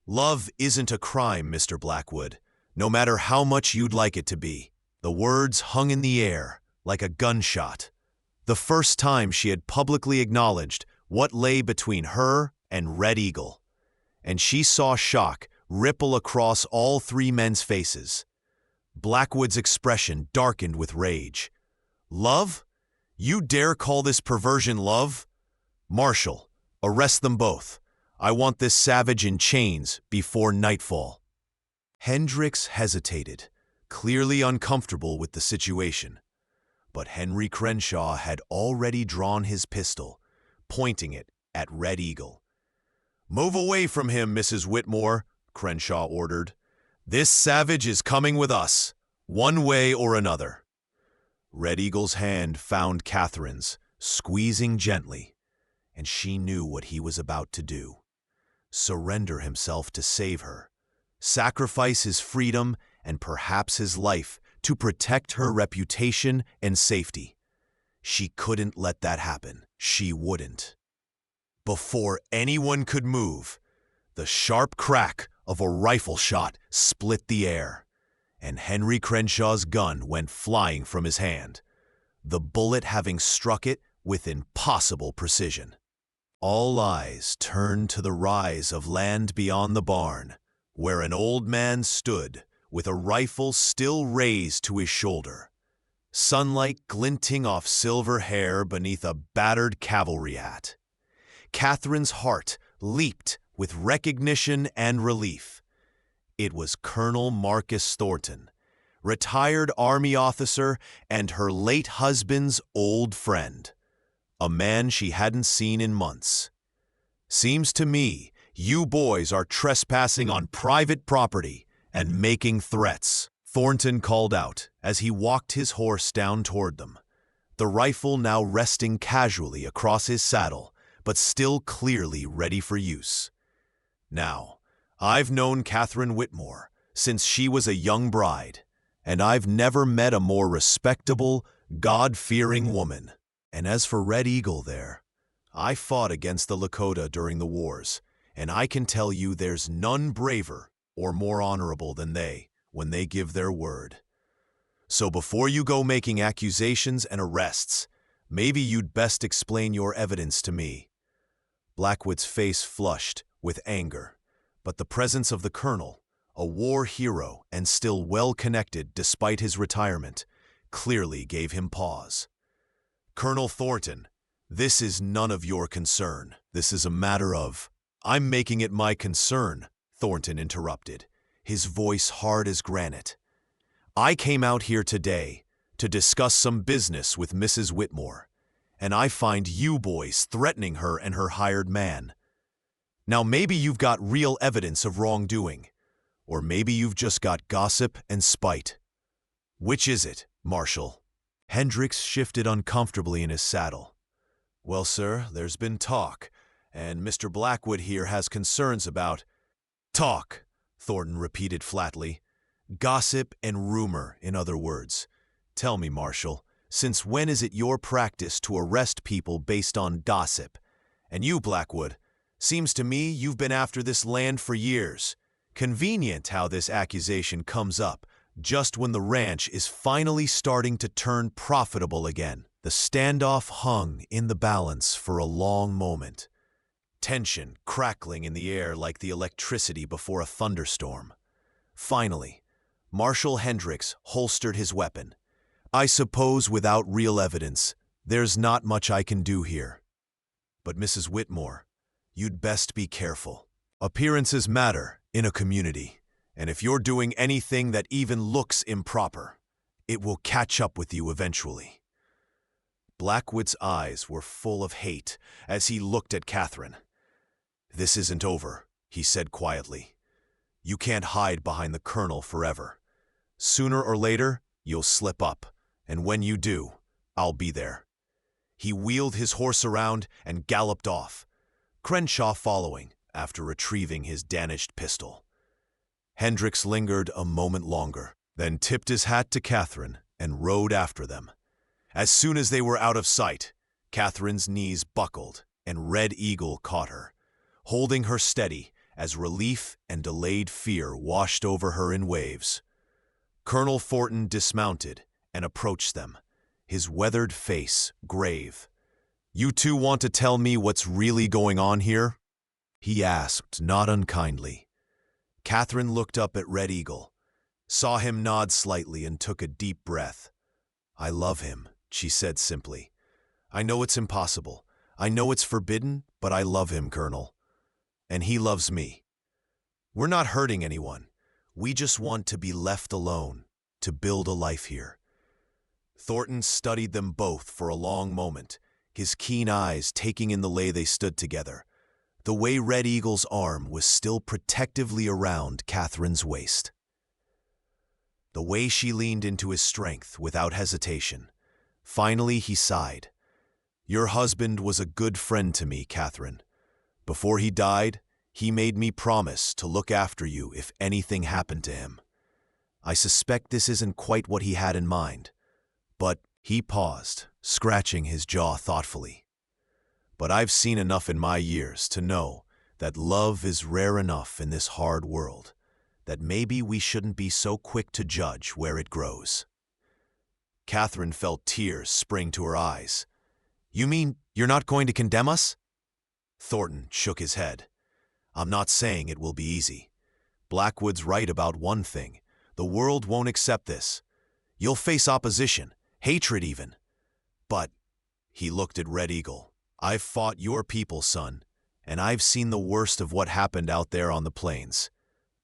Love isn't a crime, Mr. Blackwood, no matter how much you'd like it to be." The words hung in the air like a gunshot. The first time she had publicly acknowledged what lay between her and Red Eagle. And she saw shock ripple across all three men's faces. Blackwood's expression darkened with rage. Love? You dare call this perversion love? Marshal, arrest them both. I want this savage in chains before nightfall. Hendricks hesitated, clearly uncomfortable with the situation. But Henry Crenshaw had already drawn his pistol, pointing it at Red Eagle. "Move away from him, Mrs. Whitmore," Crenshaw ordered. "This savage is coming with us, one way or another." Red Eagle's hand found Catherine's, squeezing gently, and she knew what he was about to do. Surrender himself to save her, sacrifice his freedom and perhaps his life to protect her reputation and safety. She couldn't let that happen. She wouldn't. Before anyone could move, the sharp crack of a rifle shot split the air, and Henry Crenshaw's gun went flying from his hand, the bullet having struck it with impossible precision. All eyes turned to the rise of land beyond the barn, where an old man stood with a rifle still raised to his shoulder, sunlight glinting off silver hair beneath a battered cavalry hat. Catherine's heart leaped with recognition and relief. It was Colonel Marcus Thornton, retired Army officer and her late husband's old friend, a man she hadn't seen in months. "Seems to me you boys are trespassing on private property and making threats," Thornton called out as he walked his horse down toward them, the rifle now resting casually across his saddle, but still clearly ready for use. "Now, I've known Catherine Whitmore since she was a young bride, and I've never met a more respectable, God-fearing woman. And as for Red Eagle there, I fought against the Lakota during the wars, and I can tell you there's none braver or more honorable than they when they give their word. So before you go making accusations and arrests, maybe you'd best explain your evidence to me." Blackwood's face flushed with anger, but the presence of the colonel, a war hero and still well-connected despite his retirement, clearly gave him pause. "Colonel Thornton, this is none of your concern. This is a matter of—" "I'm making it my concern," Thornton interrupted, his voice hard as granite. "I came out here today to discuss some business with Mrs. Whitmore, and I find you boys threatening her and her hired man. Now maybe you've got real evidence of wrongdoing, or maybe you've just got gossip and spite. Which is it, Marshal?" Hendricks shifted uncomfortably in his saddle. "Well, sir, there's been talk, and Mr. Blackwood here has concerns about—" "Talk," Thornton repeated flatly. "Gossip and rumor, in other words. Tell me, Marshal, since when is it your practice to arrest people based on gossip? And you, Blackwood, seems to me you've been after this land for years. Convenient how this accusation comes up just when the ranch is finally starting to turn profitable again." The standoff hung in the balance for a long moment, tension crackling in the air like the electricity before a thunderstorm. Finally, Marshal Hendricks holstered his weapon. "I suppose without real evidence, there's not much I can do here. But Mrs. Whitmore, you'd best be careful. Appearances matter in a community, and if you're doing anything that even looks improper, it will catch up with you eventually." Blackwood's eyes were full of hate as he looked at Catherine. "This isn't over," he said quietly. "You can't hide behind the colonel forever. Sooner or later, you'll slip up, and when you do, I'll be there." He wheeled his horse around and galloped off, Crenshaw following after retrieving his Danished pistol. Hendricks lingered a moment longer, then tipped his hat to Catherine and rode after them. As soon as they were out of sight, Catherine's knees buckled and Red Eagle caught her, holding her steady as relief and delayed fear washed over her in waves. Colonel Thornton dismounted and approached them, his weathered face grave. "You two want to tell me what's really going on here?" he asked, not unkindly. Catherine looked up at Red Eagle, saw him nod slightly and took a deep breath. "I love him," she said simply. I know it's impossible. I know it's forbidden, but I love him, Colonel. And he loves me. We're not hurting anyone. We just want to be left alone, to build a life here." Thornton studied them both for a long moment, his keen eyes taking in the way they stood together, the way Red Eagle's arm was still protectively around Catherine's waist, the way she leaned into his strength without hesitation. Finally, he sighed. "Your husband was a good friend to me, Catherine. Before he died, he made me promise to look after you if anything happened to him. I suspect this isn't quite what he had in mind, but—" he paused, scratching his jaw thoughtfully. "But I've seen enough in my years to know that love is rare enough in this hard world, that maybe we shouldn't be so quick to judge where it grows." Catherine felt tears spring to her eyes. "You mean you're not going to condemn us?" Thornton shook his head. "I'm not saying it will be easy. Blackwood's right about one thing. The world won't accept this. You'll face opposition, hatred even. But," he looked at Red Eagle, "I've fought your people, son, and I've seen the worst of what happened out there on the plains.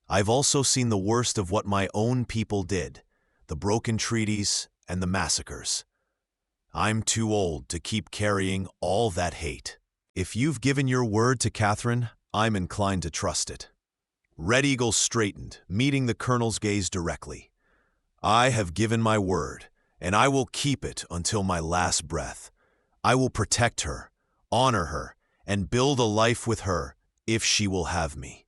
I've also seen the worst of what my own people did, the broken treaties and the massacres. I'm too old to keep carrying all that hate. If you've given your word to Catherine, I'm inclined to trust it." Red Eagle straightened, meeting the Colonel's gaze directly. "I have given my word, and I will keep it until my last breath. I will protect her, honor her, and build a life with her if she will have me."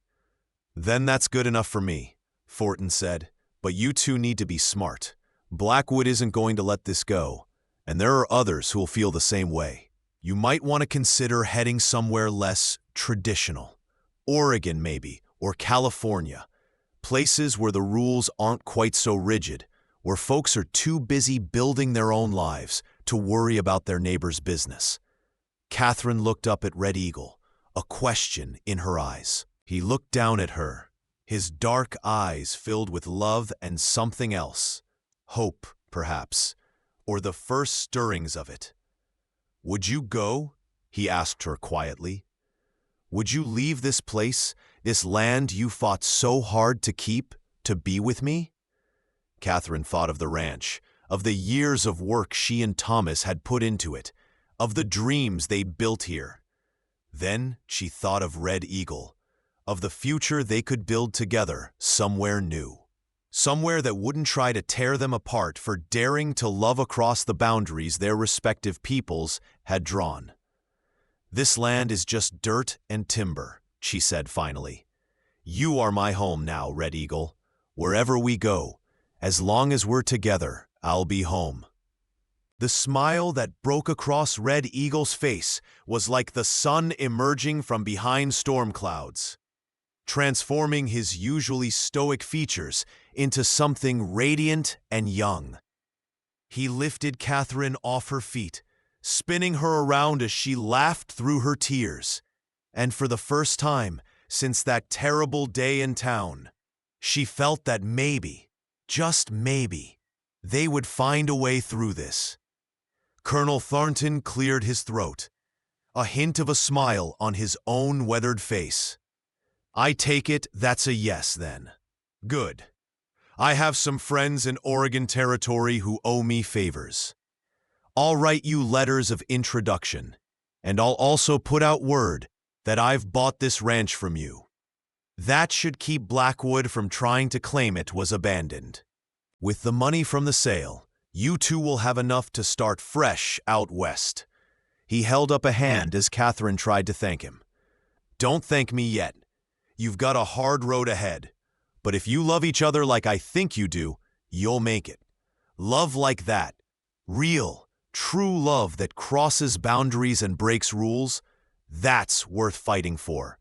"Then that's good enough for me," Thornton said. "But you two need to be smart. Blackwood isn't going to let this go, and there are others who will feel the same way. You might want to consider heading somewhere less traditional. Oregon, maybe, or California. Places where the rules aren't quite so rigid, where folks are too busy building their own lives to worry about their neighbor's business." Catherine looked up at Red Eagle, a question in her eyes. He looked down at her, his dark eyes filled with love and something else. Hope, perhaps, or the first stirrings of it. "Would you go?" he asked her quietly. "Would you leave this place, this land you fought so hard to keep, to be with me?" Catherine thought of the ranch, of the years of work she and Thomas had put into it, of the dreams they built here. Then she thought of Red Eagle, of the future they could build together somewhere new. Somewhere that wouldn't try to tear them apart for daring to love across the boundaries their respective peoples had drawn. "This land is just dirt and timber," she said finally. "You are my home now, Red Eagle. Wherever we go, as long as we're together, I'll be home." The smile that broke across Red Eagle's face was like the sun emerging from behind storm clouds, transforming his usually stoic features into something radiant and young. He lifted Catherine off her feet, spinning her around as she laughed through her tears. And for the first time since that terrible day in town, she felt that maybe, just maybe, they would find a way through this. Colonel Thornton cleared his throat, a hint of a smile on his own weathered face. "I take it that's a yes, then. Good. I have some friends in Oregon Territory who owe me favors. I'll write you letters of introduction, and I'll also put out word that I've bought this ranch from you. That should keep Blackwood from trying to claim it was abandoned. With the money from the sale, you two will have enough to start fresh out west." He held up a hand as Catherine tried to thank him. "Don't thank me yet. You've got a hard road ahead. But if you love each other like I think you do, you'll make it. Love like that. Real, true love that crosses boundaries and breaks rules. That's worth fighting for.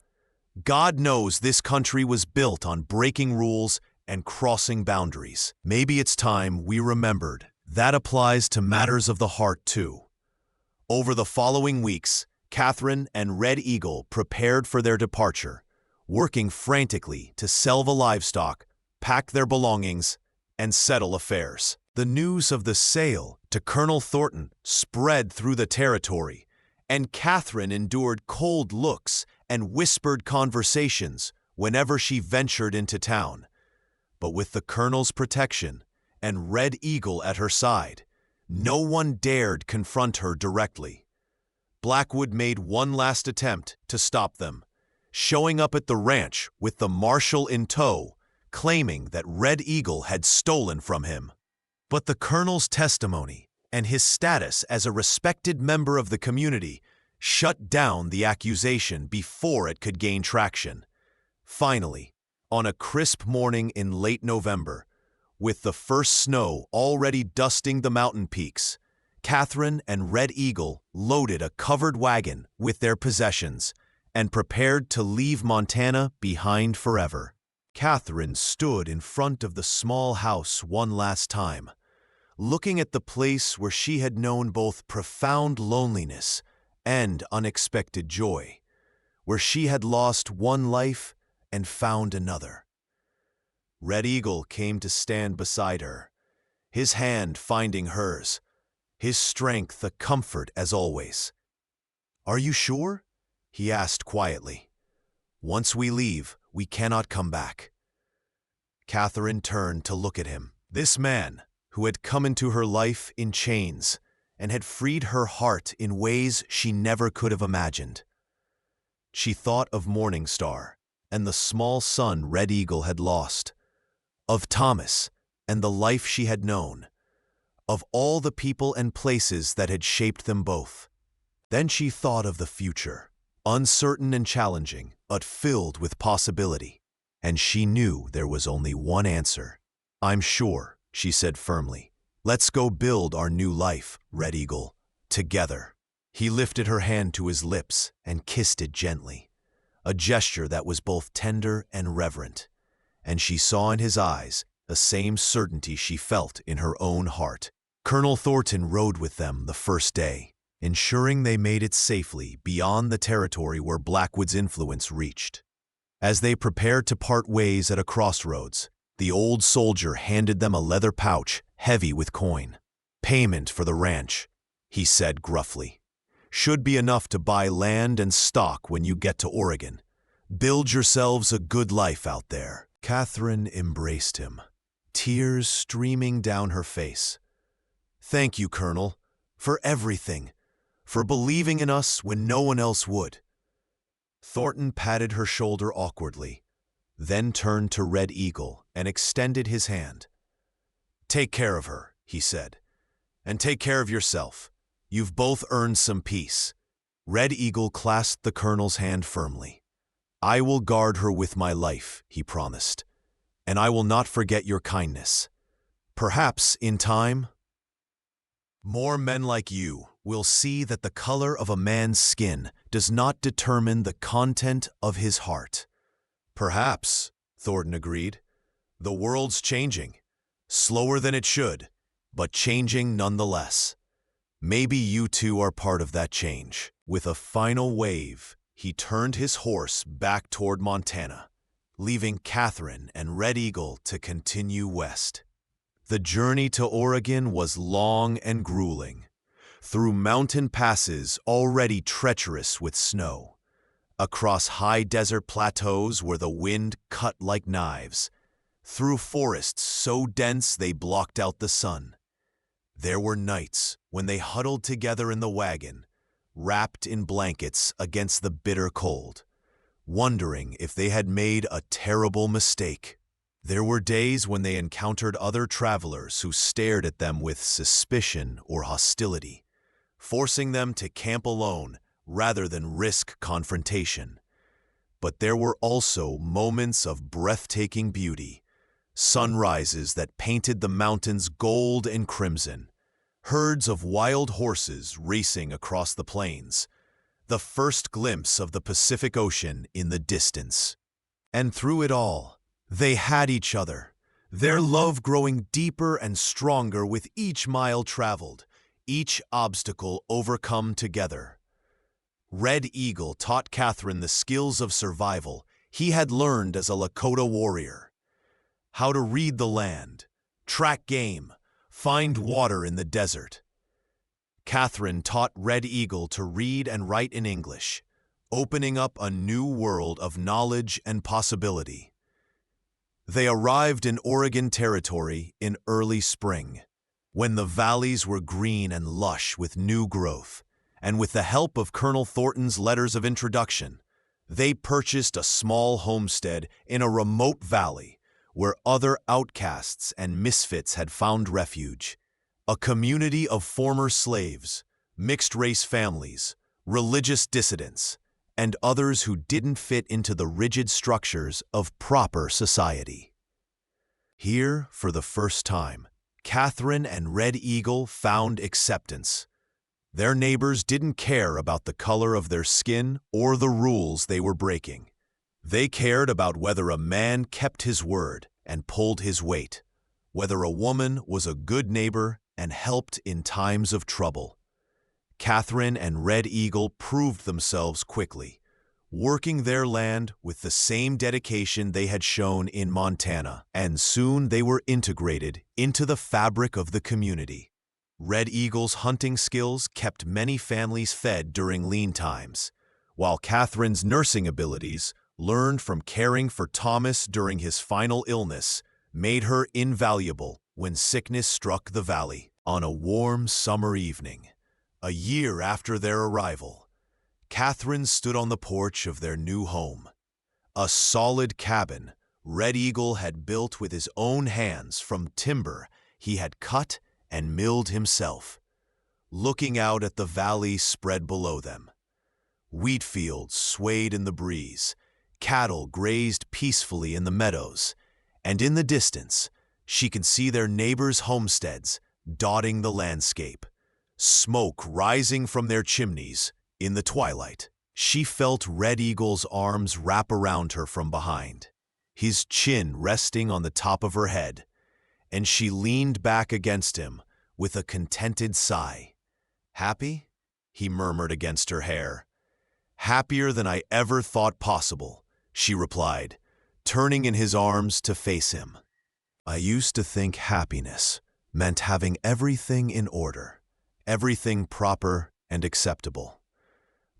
God knows this country was built on breaking rules and crossing boundaries. Maybe it's time we remembered that applies to matters of the heart too." Over the following weeks, Catherine and Red Eagle prepared for their departure, working frantically to sell the livestock, pack their belongings, and settle affairs. The news of the sale to Colonel Thornton spread through the territory, and Catherine endured cold looks and whispered conversations whenever she ventured into town. But with the Colonel's protection and Red Eagle at her side, no one dared confront her directly. Blackwood made one last attempt to stop them, showing up at the ranch with the marshal in tow, claiming that Red Eagle had stolen from him. But the Colonel's testimony and his status as a respected member of the community shut down the accusation before it could gain traction. Finally, on a crisp morning in late November, with the first snow already dusting the mountain peaks, Catherine and Red Eagle loaded a covered wagon with their possessions and prepared to leave Montana behind forever. Catherine stood in front of the small house one last time, looking at the place where she had known both profound loneliness and unexpected joy, where she had lost one life and found another. Red Eagle came to stand beside her, his hand finding hers, his strength a comfort as always. "Are you sure?" he asked quietly. "Once we leave, we cannot come back." Catherine turned to look at him. This man, who had come into her life in chains and had freed her heart in ways she never could have imagined. She thought of Morning Star and the small son Red Eagle had lost, of Thomas and the life she had known, of all the people and places that had shaped them both. Then she thought of the future, uncertain and challenging, but filled with possibility. And she knew there was only one answer. "I'm sure," she said firmly. "Let's go build our new life, Red Eagle, together." He lifted her hand to his lips and kissed it gently, a gesture that was both tender and reverent. And she saw in his eyes the same certainty she felt in her own heart. Colonel Thornton rode with them the first day, ensuring they made it safely beyond the territory where Blackwood's influence reached. As they prepared to part ways at a crossroads, the old soldier handed them a leather pouch heavy with coin. "Payment for the ranch," he said gruffly. "Should be enough to buy land and stock when you get to Oregon. Build yourselves a good life out there." Catherine embraced him, tears streaming down her face. "Thank you, Colonel, for everything, for believing in us when no one else would." Thornton patted her shoulder awkwardly, then turned to Red Eagle and extended his hand. "Take care of her," he said, "and take care of yourself. You've both earned some peace." Red Eagle clasped the Colonel's hand firmly. "I will guard her with my life," he promised, "and I will not forget your kindness. Perhaps, in time, more men like you will see that the color of a man's skin does not determine the content of his heart." "Perhaps," Thornton agreed. "The world's changing, slower than it should, but changing nonetheless. Maybe you two are part of that change." With a final wave, he turned his horse back toward Montana, leaving Catherine and Red Eagle to continue west. The journey to Oregon was long and grueling, through mountain passes already treacherous with snow, across high desert plateaus where the wind cut like knives, through forests so dense they blocked out the sun. There were nights when they huddled together in the wagon, wrapped in blankets against the bitter cold, wondering if they had made a terrible mistake. There were days when they encountered other travelers who stared at them with suspicion or hostility, forcing them to camp alone rather than risk confrontation. But there were also moments of breathtaking beauty, sunrises that painted the mountains gold and crimson, herds of wild horses racing across the plains, the first glimpse of the Pacific Ocean in the distance. And through it all, they had each other, their love growing deeper and stronger with each mile traveled, each obstacle overcome together. Red Eagle taught Catherine the skills of survival he had learned as a Lakota warrior. How to read the land, track game, find water in the desert. Catherine taught Red Eagle to read and write in English, opening up a new world of knowledge and possibility. They arrived in Oregon Territory in early spring, when the valleys were green and lush with new growth, and with the help of Colonel Thornton's letters of introduction, they purchased a small homestead in a remote valley where other outcasts and misfits had found refuge. A community of former slaves, mixed-race families, religious dissidents, and others who didn't fit into the rigid structures of proper society. Here, for the first time, Catherine and Red Eagle found acceptance. Their neighbors didn't care about the color of their skin or the rules they were breaking. They cared about whether a man kept his word and pulled his weight, whether a woman was a good neighbor and helped in times of trouble. Catherine and Red Eagle proved themselves quickly, working their land with the same dedication they had shown in Montana, and soon they were integrated into the fabric of the community. Red Eagle's hunting skills kept many families fed during lean times, while Catherine's nursing abilities, learned from caring for Thomas during his final illness, made her invaluable when sickness struck the valley. On a warm summer evening, a year after their arrival, Catherine stood on the porch of their new home. A solid cabin Red Eagle had built with his own hands from timber he had cut and milled himself, looking out at the valley spread below them. Wheat fields swayed in the breeze, cattle grazed peacefully in the meadows, and in the distance, she could see their neighbors' homesteads dotting the landscape, smoke rising from their chimneys. In the twilight, she felt Red Eagle's arms wrap around her from behind, his chin resting on the top of her head, and she leaned back against him with a contented sigh. "Happy?" he murmured against her hair. "Happier than I ever thought possible," she replied, turning in his arms to face him. "I used to think happiness meant having everything in order, everything proper and acceptable.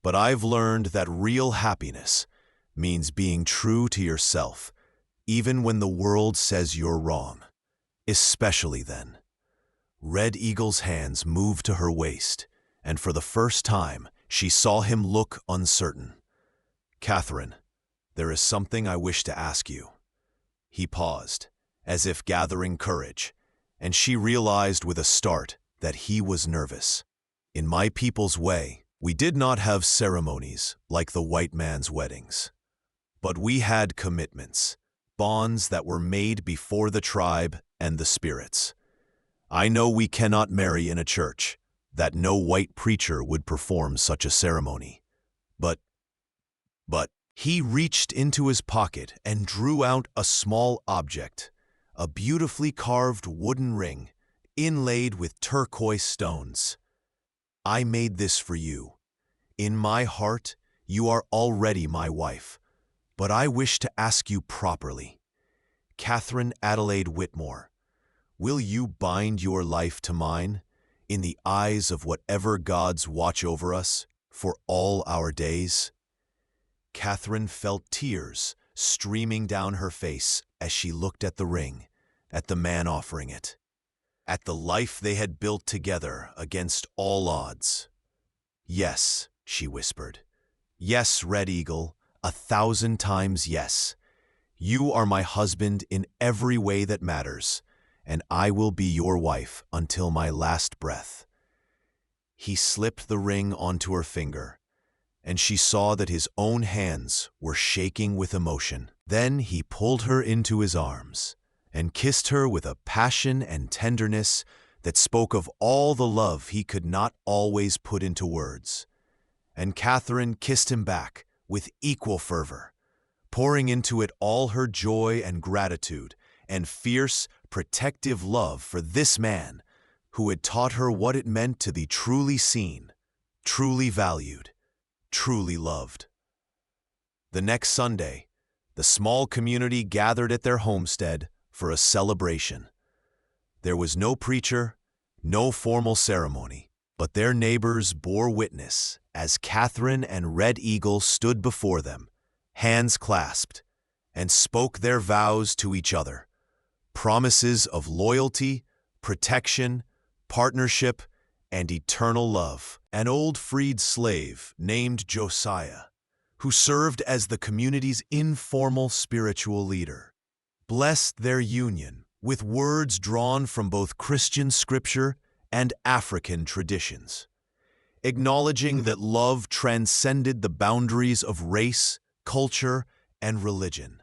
But I've learned that real happiness means being true to yourself, even when the world says you're wrong, especially then." Red Eagle's hands moved to her waist, and for the first time, she saw him look uncertain. "Catherine, there is something I wish to ask you." He paused, as if gathering courage, and she realized with a start that he was nervous. "In my people's way, we did not have ceremonies like the white man's weddings. But we had commitments, bonds that were made before the tribe and the spirits. I know we cannot marry in a church, that no white preacher would perform such a ceremony. But he reached into his pocket and drew out a small object, a beautifully carved wooden ring, inlaid with turquoise stones. "I made this for you. In my heart, you are already my wife, but I wish to ask you properly. Catherine Adelaide Whitmore, will you bind your life to mine, in the eyes of whatever gods watch over us, for all our days?" Catherine felt tears streaming down her face as she looked at the ring, at the man offering it, at the life they had built together against all odds. "Yes," she whispered. "Yes, Red Eagle, 1,000 times yes. You are my husband in every way that matters, and I will be your wife until my last breath." He slipped the ring onto her finger, and she saw that his own hands were shaking with emotion. Then he pulled her into his arms and kissed her with a passion and tenderness that spoke of all the love he could not always put into words. And Catherine kissed him back with equal fervor, pouring into it all her joy and gratitude and fierce, protective love for this man who had taught her what it meant to be truly seen, truly valued, truly loved. The next Sunday, the small community gathered at their homestead for a celebration. There was no preacher, no formal ceremony, but their neighbors bore witness as Catherine and Red Eagle stood before them, hands clasped, and spoke their vows to each other, promises of loyalty, protection, partnership, and eternal love. An old freed slave named Josiah, who served as the community's informal spiritual leader, blessed their union with words drawn from both Christian scripture and African traditions, acknowledging that love transcended the boundaries of race, culture, and religion.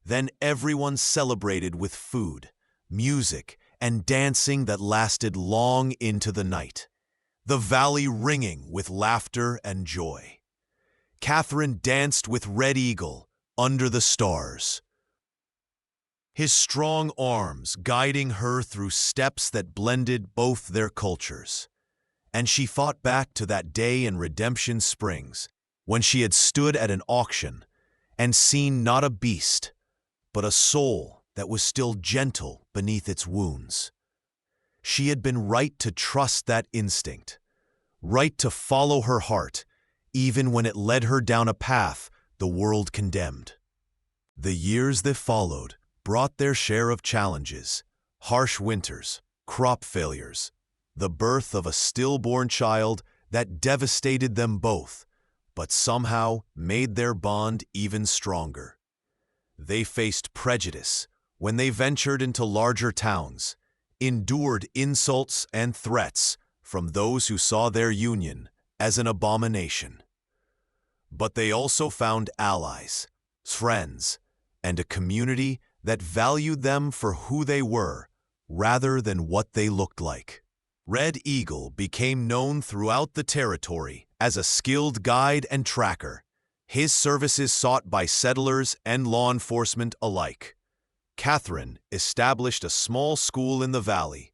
Then everyone celebrated with food, music, and dancing that lasted long into the night, the valley ringing with laughter and joy. Catherine danced with Red Eagle under the stars, his strong arms guiding her through steps that blended both their cultures. And she thought back to that day in Redemption Springs, when she had stood at an auction and seen not a beast, but a soul that was still gentle beneath its wounds. She had been right to trust that instinct, right to follow her heart, even when it led her down a path the world condemned. The years that followed brought their share of challenges, harsh winters, crop failures, the birth of a stillborn child that devastated them both, but somehow made their bond even stronger. They faced prejudice when they ventured into larger towns, endured insults and threats from those who saw their union as an abomination. But they also found allies, friends, and a community that valued them for who they were rather than what they looked like. Red Eagle became known throughout the territory as a skilled guide and tracker, his services sought by settlers and law enforcement alike. Catherine established a small school in the valley,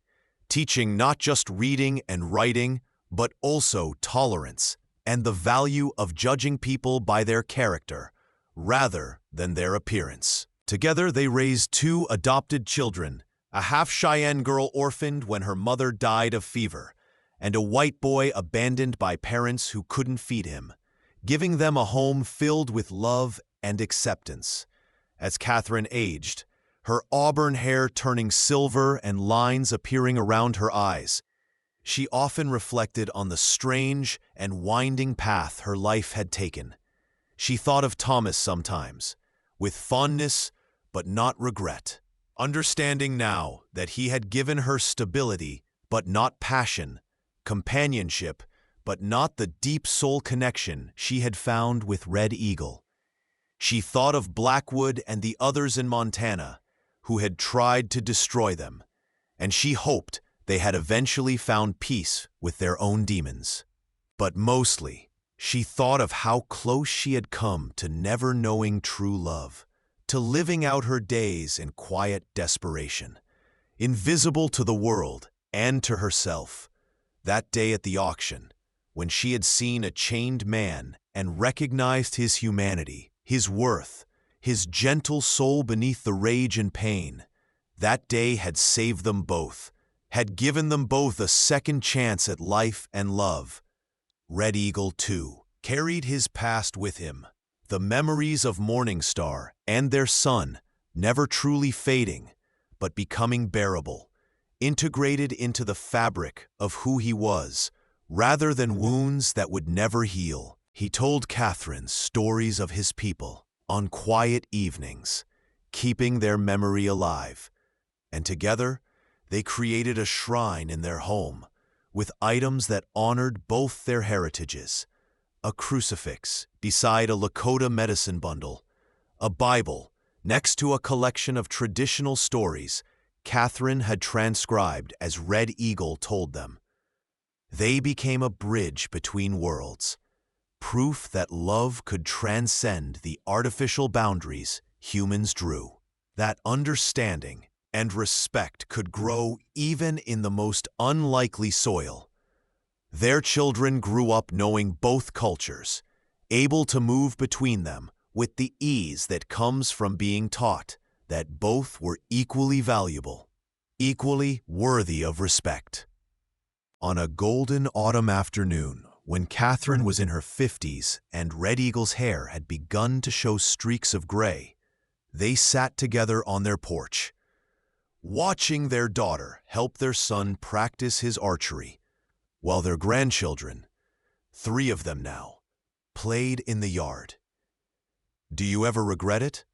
teaching not just reading and writing, but also tolerance and the value of judging people by their character rather than their appearance. Together they raised 2 adopted children, a half-Cheyenne girl orphaned when her mother died of fever, and a white boy abandoned by parents who couldn't feed him, giving them a home filled with love and acceptance. As Catherine aged, her auburn hair turning silver and lines appearing around her eyes, she often reflected on the strange and winding path her life had taken. She thought of Thomas sometimes, with fondness but not regret, understanding now that he had given her stability but not passion, companionship but not the deep soul connection she had found with Red Eagle. She thought of Blackwood and the others in Montana who had tried to destroy them, and she hoped they had eventually found peace with their own demons. But mostly, she thought of how close she had come to never knowing true love, to living out her days in quiet desperation, invisible to the world and to herself. That day at the auction, when she had seen a chained man and recognized his humanity, his worth, his gentle soul beneath the rage and pain, that day had saved them both, had given them both a second chance at life and love. Red Eagle, too, carried his past with him, the memories of Morning Star and their son never truly fading, but becoming bearable, integrated into the fabric of who he was, rather than wounds that would never heal. He told Catherine stories of his people on quiet evenings, keeping their memory alive, and together they created a shrine in their home with items that honored both their heritages: a crucifix beside a Lakota medicine bundle, a Bible next to a collection of traditional stories Catherine had transcribed as Red Eagle told them. They became a bridge between worlds, proof that love could transcend the artificial boundaries humans drew, that understanding and respect could grow even in the most unlikely soil. Their children grew up knowing both cultures, able to move between them with the ease that comes from being taught that both were equally valuable. equally worthy of respect. On a golden autumn afternoon, when Catherine was in her 50s and Red Eagle's hair had begun to show streaks of gray, they sat together on their porch, watching their daughter help their son practice his archery, while their grandchildren, 3 of them now, played in the yard. "Do you ever regret it?"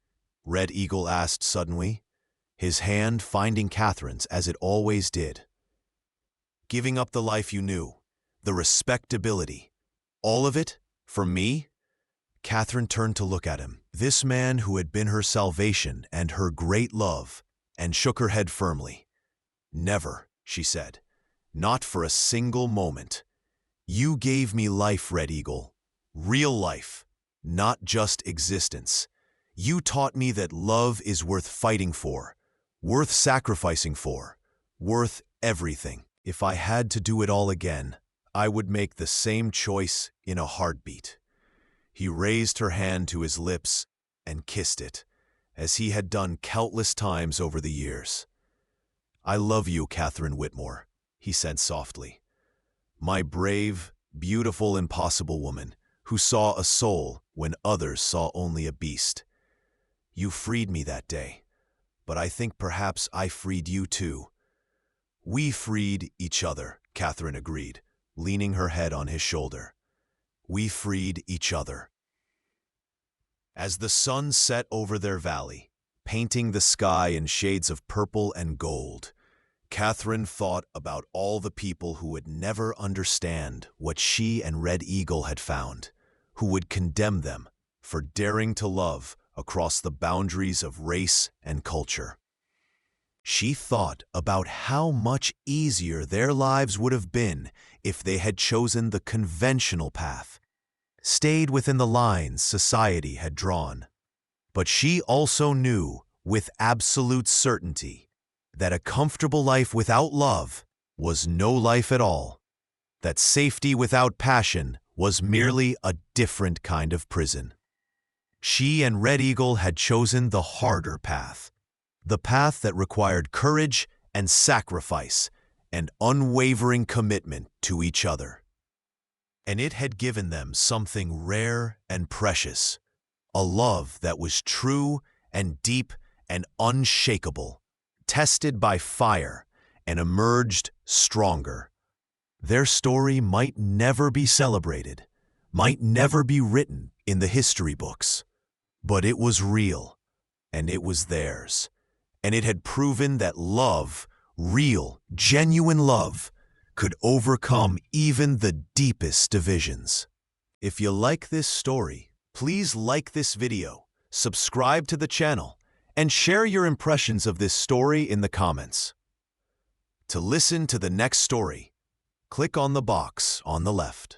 Red Eagle asked suddenly, his hand finding Catherine's as it always did. "Giving up the life you knew, the respectability, all of it, for me?" Catherine turned to look at him, this man who had been her salvation and her great love, and shook her head firmly. "Never," she said. "Not for a single moment. You gave me life, Red Eagle. Real life, not just existence. You taught me that love is worth fighting for, worth sacrificing for, worth everything. If I had to do it all again, I would make the same choice in a heartbeat." He raised her hand to his lips and kissed it, as he had done countless times over the years. "I love you, Catherine Whitmore," he said softly. "My brave, beautiful, impossible woman, who saw a soul when others saw only a beast. You freed me that day, but I think perhaps I freed you too." "We freed each other," Catherine agreed, leaning her head on his shoulder. "We freed each other." As the sun set over their valley, painting the sky in shades of purple and gold, Catherine thought about all the people who would never understand what she and Red Eagle had found, who would condemn them for daring to love across the boundaries of race and culture. She thought about how much easier their lives would have been if they had chosen the conventional path, stayed within the lines society had drawn. But she also knew with absolute certainty that a comfortable life without love was no life at all, that safety without passion was merely a different kind of prison. She and Red Eagle had chosen the harder path, the path that required courage and sacrifice and unwavering commitment to each other. And it had given them something rare and precious, a love that was true and deep and unshakable, tested by fire and emerged stronger. Their story might never be celebrated, might never be written in the history books, but it was real, and it was theirs. And it had proven that love, real, genuine love, could overcome even the deepest divisions. If you like this story, please like this video, subscribe to the channel, and share your impressions of this story in the comments. To listen to the next story, click on the box on the left.